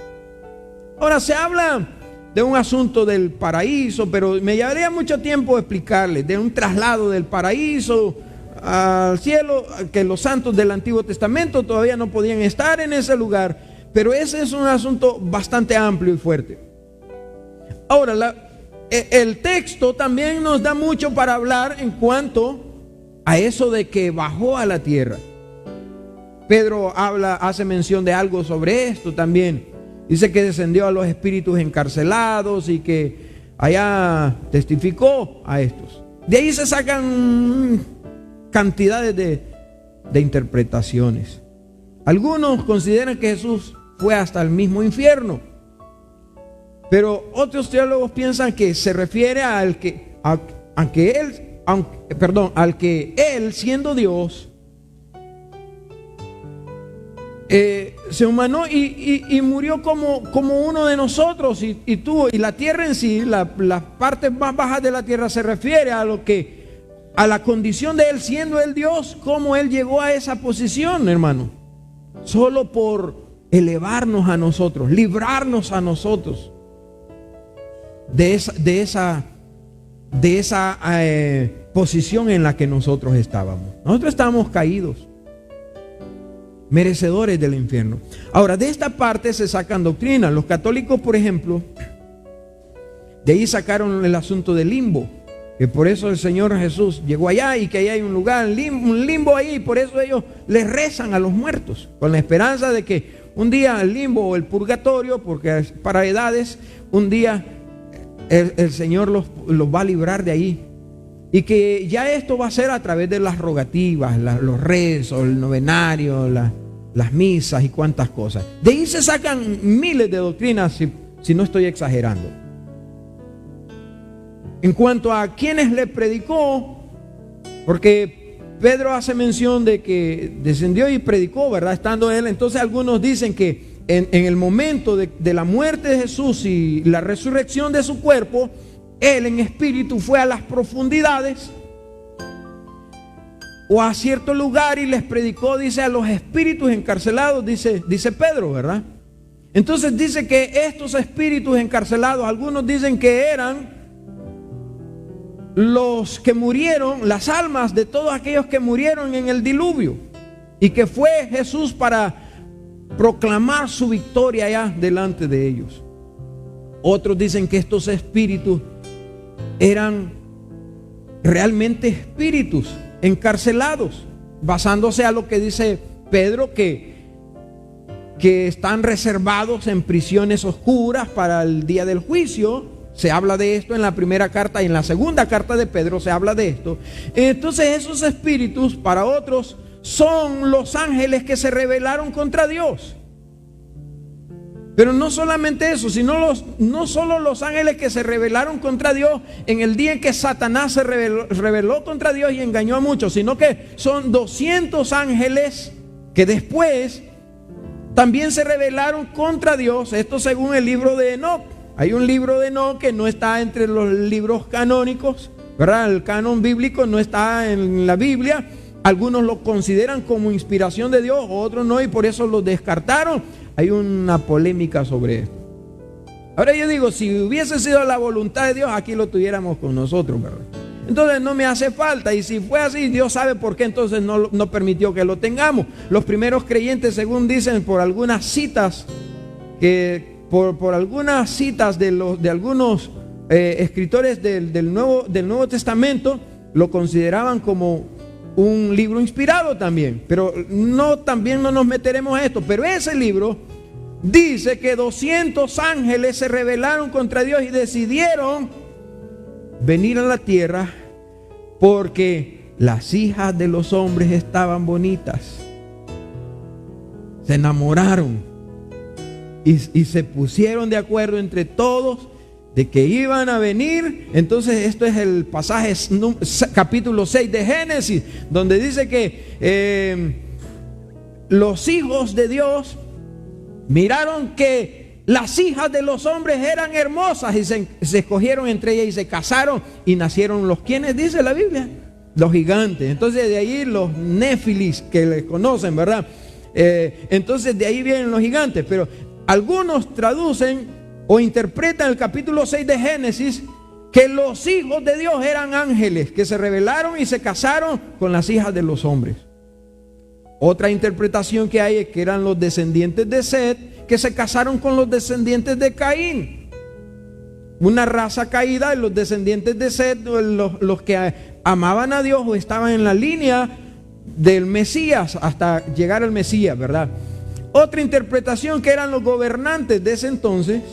Ahora se habla de un asunto del paraíso, pero me llevaría mucho tiempo explicarles, de un traslado del paraíso al cielo, que los santos del Antiguo Testamento todavía no podían estar en ese lugar, pero ese es un asunto bastante amplio y fuerte. Ahora, el texto también nos da mucho para hablar en cuanto a eso de que bajó a la tierra. Pedro hace mención de algo sobre esto también. Dice que descendió a los espíritus encarcelados y que allá testificó a estos. De ahí se sacan cantidades de interpretaciones. Algunos consideran que Jesús fue hasta el mismo infierno, pero otros teólogos piensan que se refiere al que él siendo Dios se humanó y murió como uno de nosotros y tuvo, y la tierra en sí, las partes más bajas de la tierra, se refiere a la condición de él siendo el Dios, cómo él llegó a esa posición, hermano, solo por elevarnos a nosotros, librarnos a nosotros de esa posición en la que nosotros estábamos. Nosotros estábamos caídos, merecedores del infierno. Ahora, de esta parte se sacan doctrinas. Los católicos, por ejemplo, de ahí sacaron el asunto del limbo, que por eso el Señor Jesús llegó allá y que allá hay un lugar, un limbo ahí, y por eso ellos les rezan a los muertos, con la esperanza de que un día el limbo o el purgatorio, porque es para edades, un día el Señor los va a librar de ahí. Y que ya esto va a ser a través de las rogativas, los rezos, el novenario, las misas y cuantas cosas. De ahí se sacan miles de doctrinas, si no estoy exagerando. En cuanto a quienes le predicó, porque Pedro hace mención de que descendió y predicó, ¿verdad? Estando él, entonces algunos dicen que en el momento de la muerte de Jesús y la resurrección de su cuerpo, él en espíritu fue a las profundidades o a cierto lugar y les predicó, dice, a los espíritus encarcelados, dice Pedro, ¿verdad? Entonces dice que estos espíritus encarcelados, algunos dicen que eran los que murieron, las almas de todos aquellos que murieron en el diluvio, y que fue Jesús para proclamar su victoria allá delante de ellos. Otros dicen que estos espíritus eran realmente espíritus encarcelados, basándose a lo que dice Pedro, que están reservados en prisiones oscuras para el día del juicio. Se habla de esto en la primera carta y en la segunda carta de Pedro se habla de esto. Entonces esos espíritus para otros son los ángeles que se rebelaron contra Dios. Pero no solamente eso, sino no solo los ángeles que se rebelaron contra Dios en el día en que Satanás se rebeló contra Dios y engañó a muchos, sino que son 200 ángeles que después también se rebelaron contra Dios. Esto según el libro de Enoc. Hay un libro de Enoc que no está entre los libros canónicos, ¿verdad? El canon bíblico no está en la Biblia. Algunos lo consideran como inspiración de Dios, otros no, y por eso lo descartaron. Hay una polémica sobre esto. Ahora yo digo, si hubiese sido la voluntad de Dios, aquí lo tuviéramos con nosotros, ¿verdad? Entonces no me hace falta, y si fue así, Dios sabe por qué entonces no permitió que lo tengamos. Los primeros creyentes, según dicen, por algunas citas por algunas citas de algunos escritores del Nuevo Testamento, lo consideraban como un libro inspirado también. Pero también no nos meteremos a esto. Pero ese libro dice que 200 ángeles se rebelaron contra Dios y decidieron venir a la tierra porque las hijas de los hombres estaban bonitas. Se enamoraron y se pusieron de acuerdo entre todos de que iban a venir. Entonces esto es el pasaje capítulo 6 de Génesis, donde dice que los hijos de Dios miraron que las hijas de los hombres eran hermosas y se escogieron entre ellas y se casaron y nacieron los, ¿quiénes dice la Biblia? Los gigantes. Entonces de ahí los néfilis que les conocen, ¿verdad? Entonces de ahí vienen los gigantes. Pero algunos traducen o interpretan el capítulo 6 de Génesis que los hijos de Dios eran ángeles que se rebelaron y se casaron con las hijas de los hombres. Otra interpretación que hay es que eran los descendientes de Set que se casaron con los descendientes de Caín, una raza caída. Y los descendientes de Set, los que amaban a Dios o estaban en la línea del Mesías hasta llegar al Mesías, ¿verdad? Otra interpretación que eran los gobernantes de ese entonces,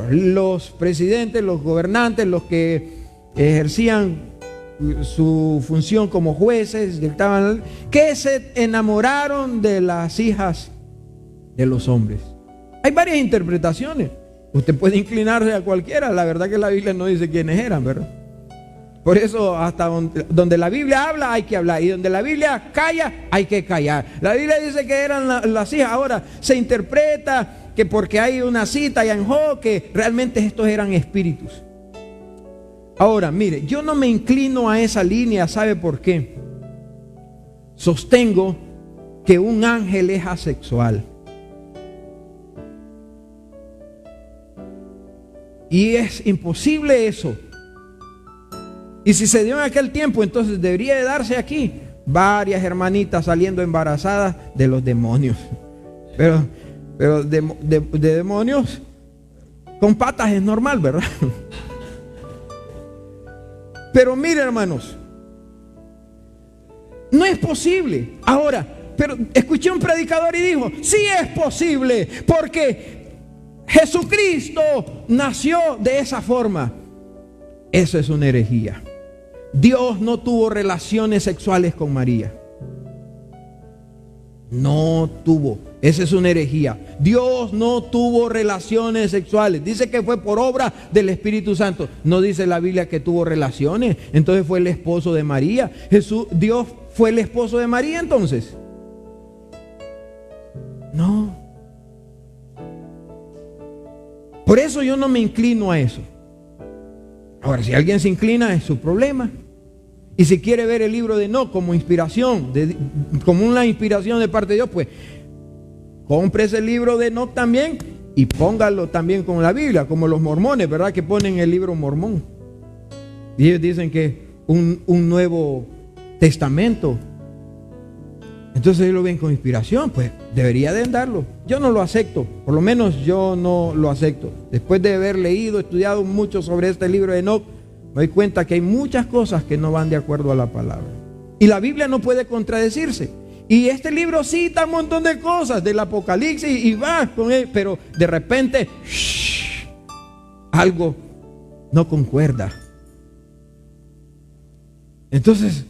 Los presidentes, los gobernantes, los que ejercían su función como jueces, que se enamoraron de las hijas de los hombres. Hay varias interpretaciones. Usted puede inclinarse a cualquiera. La verdad que la Biblia no dice quiénes eran, ¿verdad? Por eso hasta donde la Biblia habla hay que hablar, y donde la Biblia calla hay que callar. La Biblia dice que eran las hijas. Ahora se interpreta que porque hay una cita allá en Job, que realmente estos eran espíritus. Ahora, mire, yo no me inclino a esa línea. ¿Sabe por qué? Sostengo que un ángel es asexual. Y es imposible eso. Y si se dio en aquel tiempo, entonces debería de darse aquí. Varias hermanitas saliendo embarazadas de los demonios. Pero de demonios con patas es normal, ¿verdad? Pero mire, hermanos, no es posible. Ahora, pero escuché un predicador y dijo, sí es posible, porque Jesucristo nació de esa forma. Eso es una herejía. Dios no tuvo relaciones sexuales con María. No tuvo. Esa es una herejía. Dios no tuvo relaciones sexuales. Dice que fue por obra del Espíritu Santo. No dice la Biblia que tuvo relaciones. Entonces fue el esposo de María. Dios fue el esposo de María entonces. No. Por eso yo no me inclino a eso. Ahora, si alguien se inclina, es su problema. Y si quiere ver el libro de Enoc como inspiración, como una inspiración de parte de Dios, pues compre ese libro de Enoc también y póngalo también con la Biblia, como los mormones, ¿verdad? Que ponen el libro mormón. Y ellos dicen que un nuevo testamento. Entonces ellos lo ven con inspiración, pues debería de darlo. Yo no lo acepto, por lo menos yo no lo acepto. Después de haber leído, estudiado mucho sobre este libro de Enoc, me doy cuenta que hay muchas cosas que no van de acuerdo a la palabra. Y la Biblia no puede contradecirse. Y este libro cita un montón de cosas del Apocalipsis y va con él, pero de repente algo no concuerda. Entonces,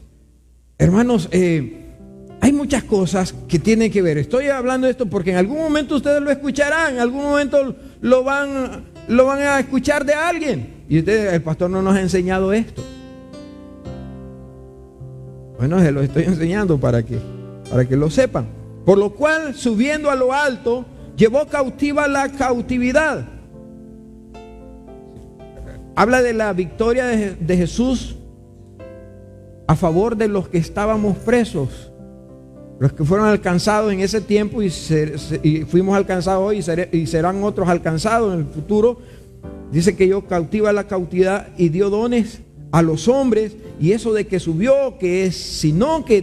hermanos, hay muchas cosas que tienen que ver. Estoy hablando de esto porque en algún momento ustedes lo escucharán, en algún momento lo van a escuchar de alguien. Y el pastor no nos ha enseñado esto. Bueno, se lo estoy enseñando para que lo sepan. Por lo cual, subiendo a lo alto, llevó cautiva la cautividad. Habla de la victoria de Jesús a favor de los que estábamos presos, los que fueron alcanzados en ese tiempo y fuimos alcanzados hoy y serán otros alcanzados en el futuro. Dice que yo cautiva la cautividad y dio dones a los hombres. Y eso de que subió, que es sino que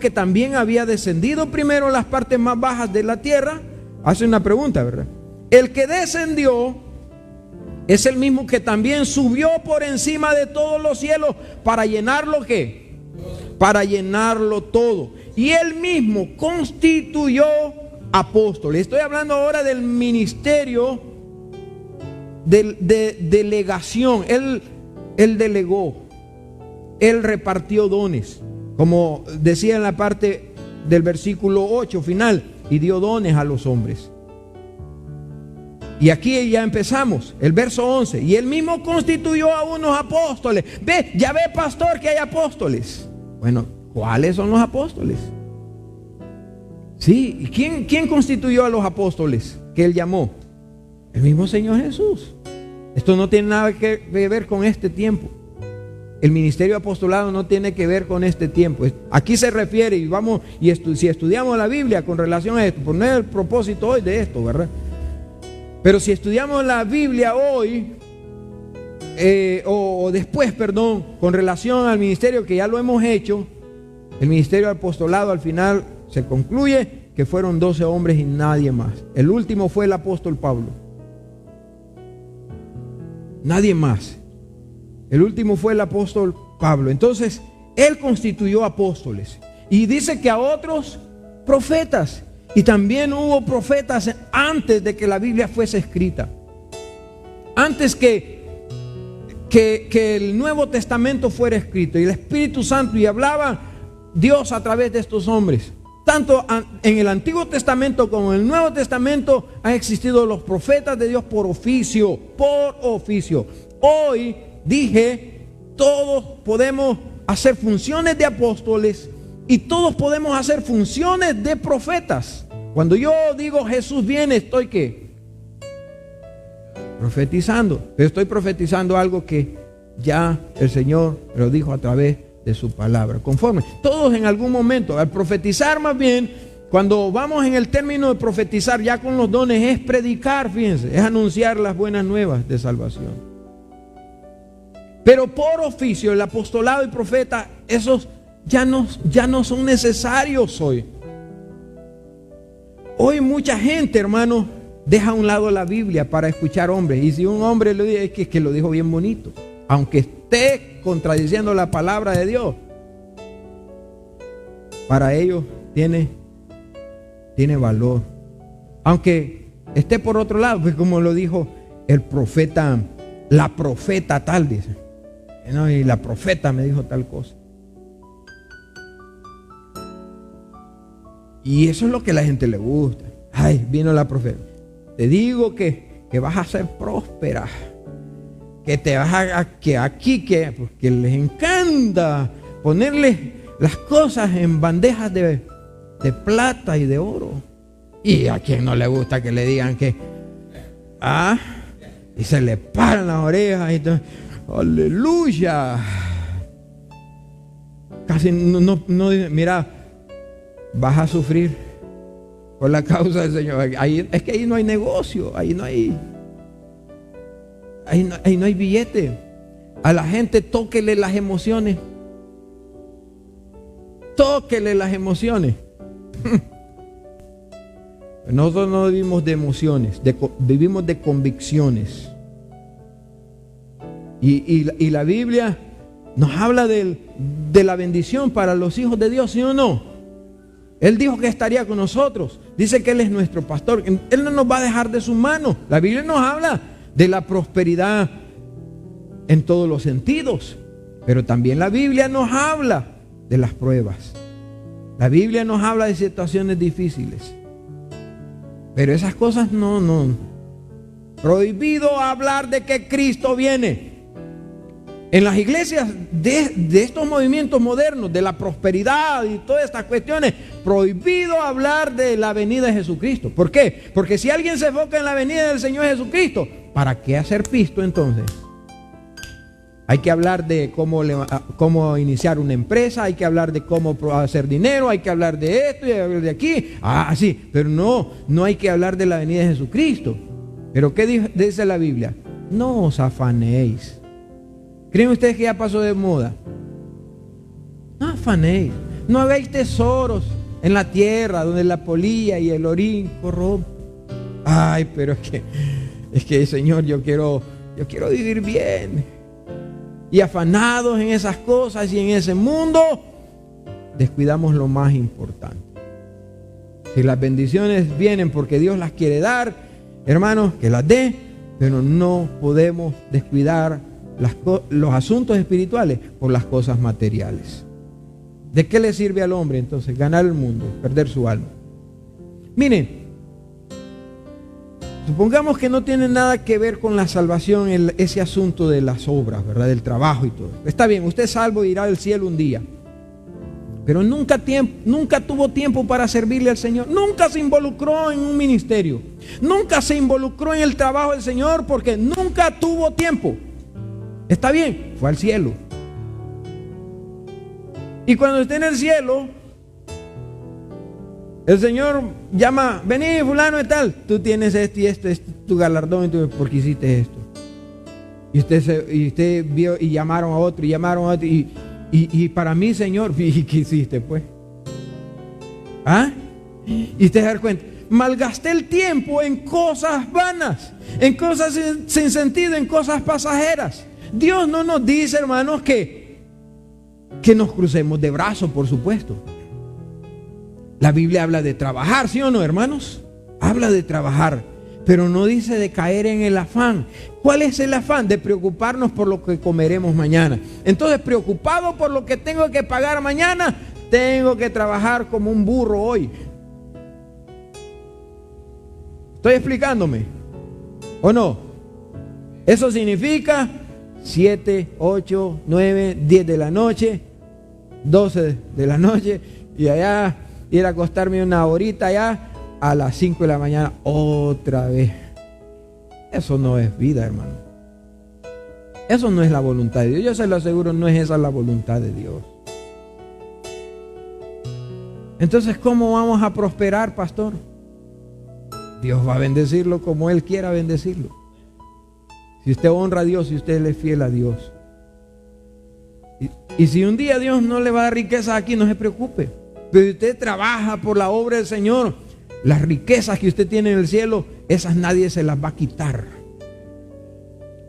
también había descendido primero las partes más bajas de la tierra. Hace una pregunta, ¿verdad? El que descendió es el mismo que también subió por encima de todos los cielos para llenarlo, ¿qué? Para llenarlo todo. Y él mismo constituyó apóstoles. Estoy hablando ahora del ministerio de delegación. Él delegó, él repartió dones, como decía en la parte del versículo 8 final, y dio dones a los hombres. Y aquí ya empezamos, el verso 11. Y él mismo constituyó a unos apóstoles. Ya ve, pastor, que hay apóstoles. Bueno, ¿cuáles son los apóstoles? Sí, ¿quién constituyó a los apóstoles que él llamó? El mismo Señor Jesús. Esto no tiene nada que ver con este tiempo. El ministerio apostolado no tiene que ver con este tiempo. Aquí se refiere, si estudiamos la Biblia con relación a esto, pues no es el propósito hoy de esto, ¿verdad? Pero si estudiamos la Biblia hoy, o después, con relación al ministerio que ya lo hemos hecho, el ministerio apostolado al final se concluye que fueron 12 hombres y nadie más. El último fue el apóstol Pablo. Nadie más. El último fue el apóstol Pablo. Entonces, él constituyó apóstoles. Y dice que a otros profetas. Y también hubo profetas antes de que la Biblia fuese escrita. Antes que el Nuevo Testamento fuera escrito. Y el Espíritu Santo, y hablaba Dios a través de estos hombres. Tanto en el Antiguo Testamento como en el Nuevo Testamento han existido los profetas de Dios por oficio. Por oficio. Hoy dije, todos podemos hacer funciones de apóstoles y todos podemos hacer funciones de profetas. Cuando yo digo Jesús viene, ¿estoy qué? Profetizando. Pero estoy profetizando algo que ya el Señor lo dijo a través de su palabra. Conforme. Todos en algún momento, al profetizar más bien, cuando vamos en el término de profetizar ya con los dones, es predicar, fíjense, es anunciar las buenas nuevas de salvación. Pero por oficio, el apostolado y profeta, esos ya no son necesarios hoy. Hoy mucha gente, hermano, deja a un lado la Biblia para escuchar hombres. Y si un hombre lo dice, es que lo dijo bien bonito, aunque esté contradiciendo la palabra de Dios, para ellos tiene valor. Aunque esté por otro lado, pues como lo dijo el profeta, la profeta tal, dice. No, y la profeta me dijo tal cosa. Y eso es lo que a la gente le gusta. Ay, vino la profeta. Te digo que vas a ser próspera. Que te vas porque les encanta ponerle las cosas en bandejas de plata y de oro. Y a quien no le gusta que le digan que y se le paran las orejas y todo. Aleluya. Casi no, mira, vas a sufrir por la causa del Señor. Es que ahí no hay negocio, ahí no hay billete. A la gente tóquele las emociones. Tóquele las emociones. Nosotros no vivimos de emociones, vivimos de convicciones. Y la Biblia nos habla de la bendición para los hijos de Dios, ¿sí o no? Él dijo que estaría con nosotros. Dice que Él es nuestro pastor. Él no nos va a dejar de su mano. La Biblia nos habla de la prosperidad en todos los sentidos. Pero también la Biblia nos habla de las pruebas. La Biblia nos habla de situaciones difíciles. Pero esas cosas no. Prohibido hablar de que Cristo viene. En las iglesias de estos movimientos modernos, de la prosperidad y todas estas cuestiones, prohibido hablar de la venida de Jesucristo. ¿Por qué? Porque si alguien se enfoca en la venida del Señor Jesucristo, ¿para qué hacer pisto entonces? Hay que hablar de cómo iniciar una empresa, hay que hablar de cómo hacer dinero, hay que hablar de esto y hablar de aquí. Sí, pero no hay que hablar de la venida de Jesucristo. ¿Pero qué dice la Biblia? No os afanéis. ¿Creen ustedes que ya pasó de moda? No afanéis. No hagáis tesoros en la tierra donde la polilla y el orín corrompen. Ay, pero es que Señor, yo quiero vivir bien. Y afanados en esas cosas y en ese mundo, descuidamos lo más importante. Si las bendiciones vienen porque Dios las quiere dar, hermanos, que las dé, pero no podemos descuidar los asuntos espirituales por las cosas materiales. ¿De qué le sirve al hombre entonces ganar el mundo, perder su alma? Miren, supongamos que no tiene nada que ver con la salvación ese asunto de las obras, ¿verdad? Del trabajo y todo. Está bien, usted es salvo y irá al cielo un día. Pero nunca tuvo tiempo para servirle al Señor. Nunca se involucró en un ministerio. Nunca se involucró en el trabajo del Señor porque nunca tuvo tiempo. Está bien, fue al cielo. Y cuando esté en el cielo, el Señor llama, vení fulano y tal, tú tienes esto y esto, este es tu galardón, porque hiciste esto. Y usted vio y llamaron a otro y para mí, Señor, ¿y qué hiciste pues? Y usted se da cuenta, malgasté el tiempo en cosas vanas, en cosas sin sentido, en cosas pasajeras. Dios no nos dice, hermanos, que nos crucemos de brazos, por supuesto. La Biblia habla de trabajar, ¿sí o no, hermanos? Habla de trabajar, pero no dice de caer en el afán. ¿Cuál es el afán? De preocuparnos por lo que comeremos mañana. Entonces, preocupado por lo que tengo que pagar mañana, tengo que trabajar como un burro hoy. ¿Estoy explicándome? ¿O no? Eso significa 7, 8, 9, 10 de la noche, 12 de la noche, y allá ir a acostarme una horita allá a las 5 de la mañana otra vez. Eso no es vida, hermano. Eso no es la voluntad de Dios. Yo se lo aseguro, no es esa la voluntad de Dios. Entonces, ¿cómo vamos a prosperar, pastor? Dios va a bendecirlo como Él quiera bendecirlo. Si usted honra a Dios, si usted le es fiel a Dios. Y si un día Dios no le va a dar riqueza aquí, no se preocupe. Pero si usted trabaja por la obra del Señor, las riquezas que usted tiene en el cielo, esas nadie se las va a quitar.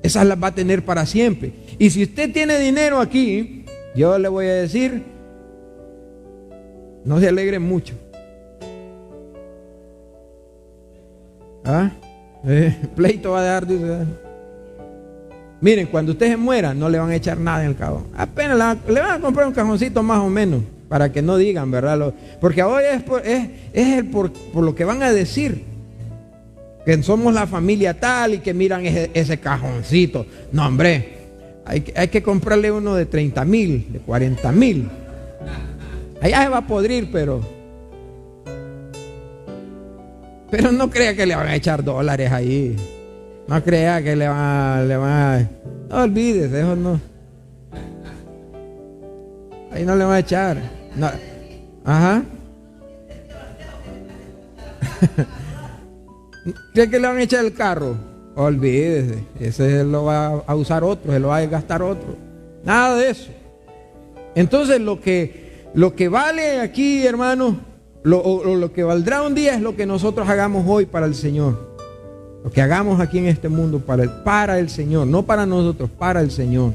Esas las va a tener para siempre. Y si usted tiene dinero aquí, yo le voy a decir, no se alegren mucho. Pleito va a dar, dice. Miren, cuando usted se muera, no le van a echar nada en el cajón. Apenas le van a comprar un cajoncito más o menos, para que no digan, ¿verdad? Porque hoy es por lo que van a decir, que somos la familia tal y que miran ese cajoncito. No, hombre, hay que comprarle uno de 30,000, de 40,000. Allá se va a podrir, pero no crea que le van a echar dólares ahí. No crea que le van a... No olvídese, eso no. Ahí no le van a echar. No. Ajá. ¿Cree que le van a echar el carro? Olvídese. Ese lo va a usar otro, se lo va a gastar otro. Nada de eso. Entonces lo que vale aquí, hermano, lo que valdrá un día es lo que nosotros hagamos hoy para el Señor. Lo que hagamos aquí en este mundo para el Señor, no para nosotros, para el Señor.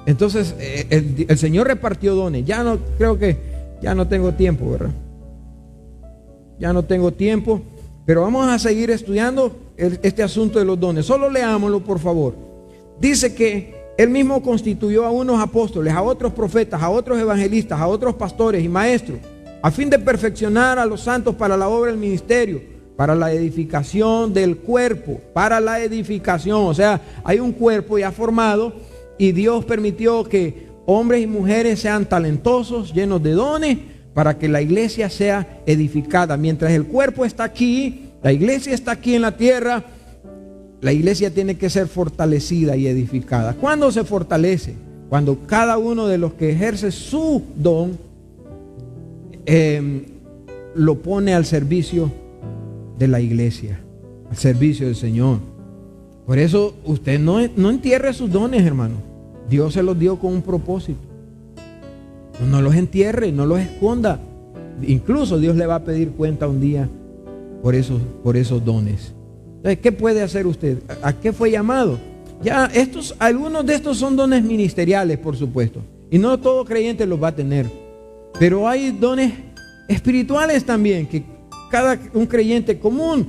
Entonces el Señor repartió dones. Ya no tengo tiempo, ¿verdad? Ya no tengo tiempo, pero vamos a seguir estudiando este asunto de los dones. Solo leámoslo, por favor. Dice que Él mismo constituyó a unos apóstoles, a otros profetas, a otros evangelistas, a otros pastores y maestros, a fin de perfeccionar a los santos para la obra del ministerio, para la edificación del cuerpo, para la edificación. O sea, hay un cuerpo ya formado y Dios permitió que hombres y mujeres sean talentosos, llenos de dones, para que la iglesia sea edificada. Mientras el cuerpo está aquí, la iglesia está aquí en la tierra, la iglesia tiene que ser fortalecida y edificada. ¿Cuándo se fortalece? Cuando cada uno de los que ejerce su don lo pone al servicio de la iglesia, al servicio del Señor. Por eso usted no entierre sus dones, hermano. Dios se los dio con un propósito. No los entierre, no los esconda. Incluso Dios le va a pedir cuenta un día por esos dones. Entonces, ¿qué puede hacer usted? ¿A qué fue llamado? Ya algunos de estos son dones ministeriales, por supuesto, y no todo creyente los va a tener. Pero hay dones espirituales también que un creyente común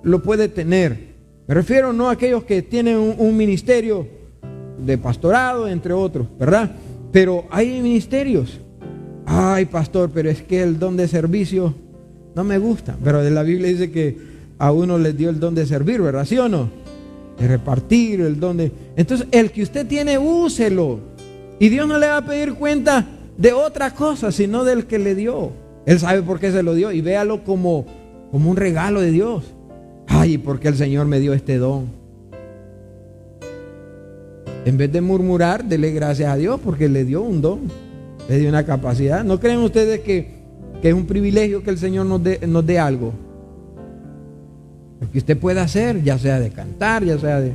lo puede tener. Me refiero no a aquellos que tienen un ministerio de pastorado, entre otros, ¿verdad? Pero hay ministerios. Ay, pastor, pero es que el don de servicio no me gusta. Pero de la Biblia dice que a uno les dio el don de servir, ¿verdad? ¿Sí o no? De repartir el don de... Entonces, el que usted tiene, úselo. Y Dios no le va a pedir cuenta de otra cosa, sino del que le dio. Él sabe por qué se lo dio y véalo como un regalo de Dios. Ay, ¿por qué el Señor me dio este don? En vez de murmurar, dele gracias a Dios porque le dio un don, le dio una capacidad. ¿No creen ustedes que es un privilegio que el Señor nos dé algo? Lo que usted pueda hacer, ya sea de cantar, ya sea de...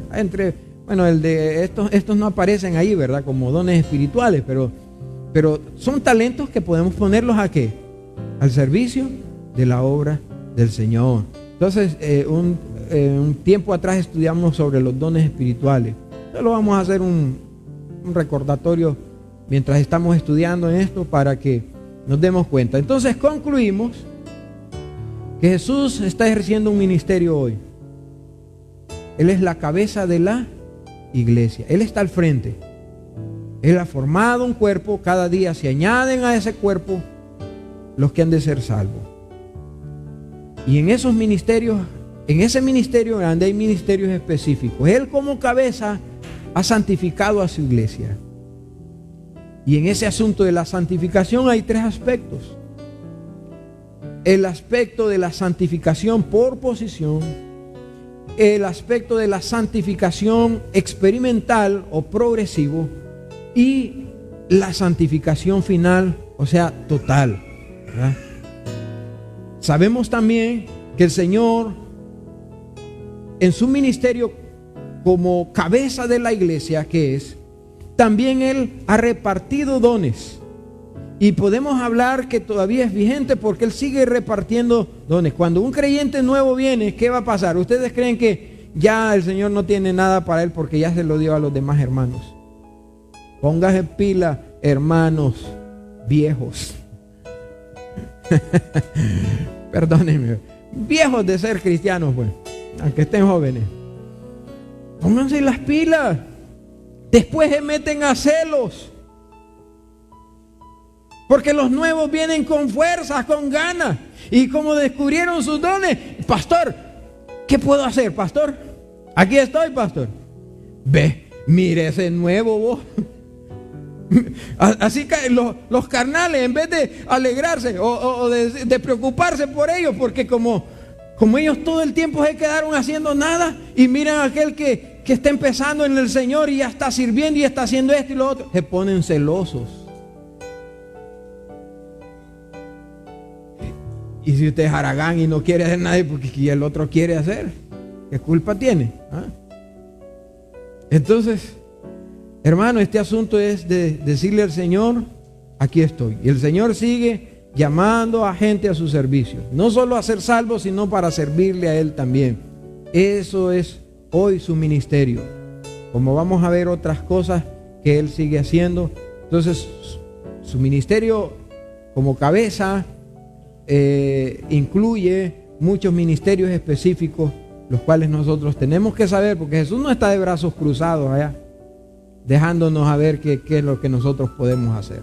estos no aparecen ahí, ¿verdad? Como dones espirituales, pero son talentos que podemos ponerlos ¿a qué? Al servicio de la obra del Señor. Entonces, un tiempo atrás estudiamos sobre los dones espirituales. Solo vamos a hacer un recordatorio mientras estamos estudiando en esto para que nos demos cuenta. Entonces concluimos que Jesús está ejerciendo un ministerio hoy. Él es la cabeza de la iglesia. Él está al frente. Él ha formado un cuerpo. Cada día se añaden a ese cuerpo los que han de ser salvos. Y en esos ministerios, en ese ministerio grande hay ministerios específicos. Él como cabeza ha santificado a su iglesia. Y en ese asunto de la santificación hay tres aspectos. El aspecto de la santificación por posición, el aspecto de la santificación experimental o progresivo y la santificación final, o sea, total, ¿verdad? Sabemos también que el Señor en su ministerio como cabeza de la iglesia que es, también Él ha repartido dones. Y podemos hablar que todavía es vigente porque Él sigue repartiendo dones. Cuando un creyente nuevo viene, ¿qué va a pasar? ¿Ustedes creen que ya el Señor no tiene nada para él porque ya se lo dio a los demás hermanos? Póngase pila, hermanos viejos. Perdónenme, viejos de ser cristianos, pues, aunque estén jóvenes. Pónganse las pilas. Después se meten a celos. Porque los nuevos vienen con fuerzas, con ganas. Y como descubrieron sus dones, pastor, ¿qué puedo hacer, pastor? Aquí estoy, pastor. Ve, mire ese nuevo vos. Así que los carnales, en vez de alegrarse o de preocuparse por ellos, porque como ellos todo el tiempo se quedaron haciendo nada, y miran a aquel que está empezando en el Señor y ya está sirviendo y está haciendo esto y lo otro, se ponen celosos. Y si usted es haragán y no quiere hacer nada porque el otro quiere hacer, ¿qué culpa tiene? ¿Ah? Entonces, hermano, este asunto es de decirle al Señor, aquí estoy. Y el Señor sigue llamando a gente a su servicio. No solo a ser salvo, sino para servirle a Él también. Eso es hoy su ministerio. Como vamos a ver otras cosas que Él sigue haciendo. Entonces, su ministerio como cabeza incluye muchos ministerios específicos, los cuales nosotros tenemos que saber, porque Jesús no está de brazos cruzados allá, dejándonos a ver qué es lo que nosotros podemos hacer.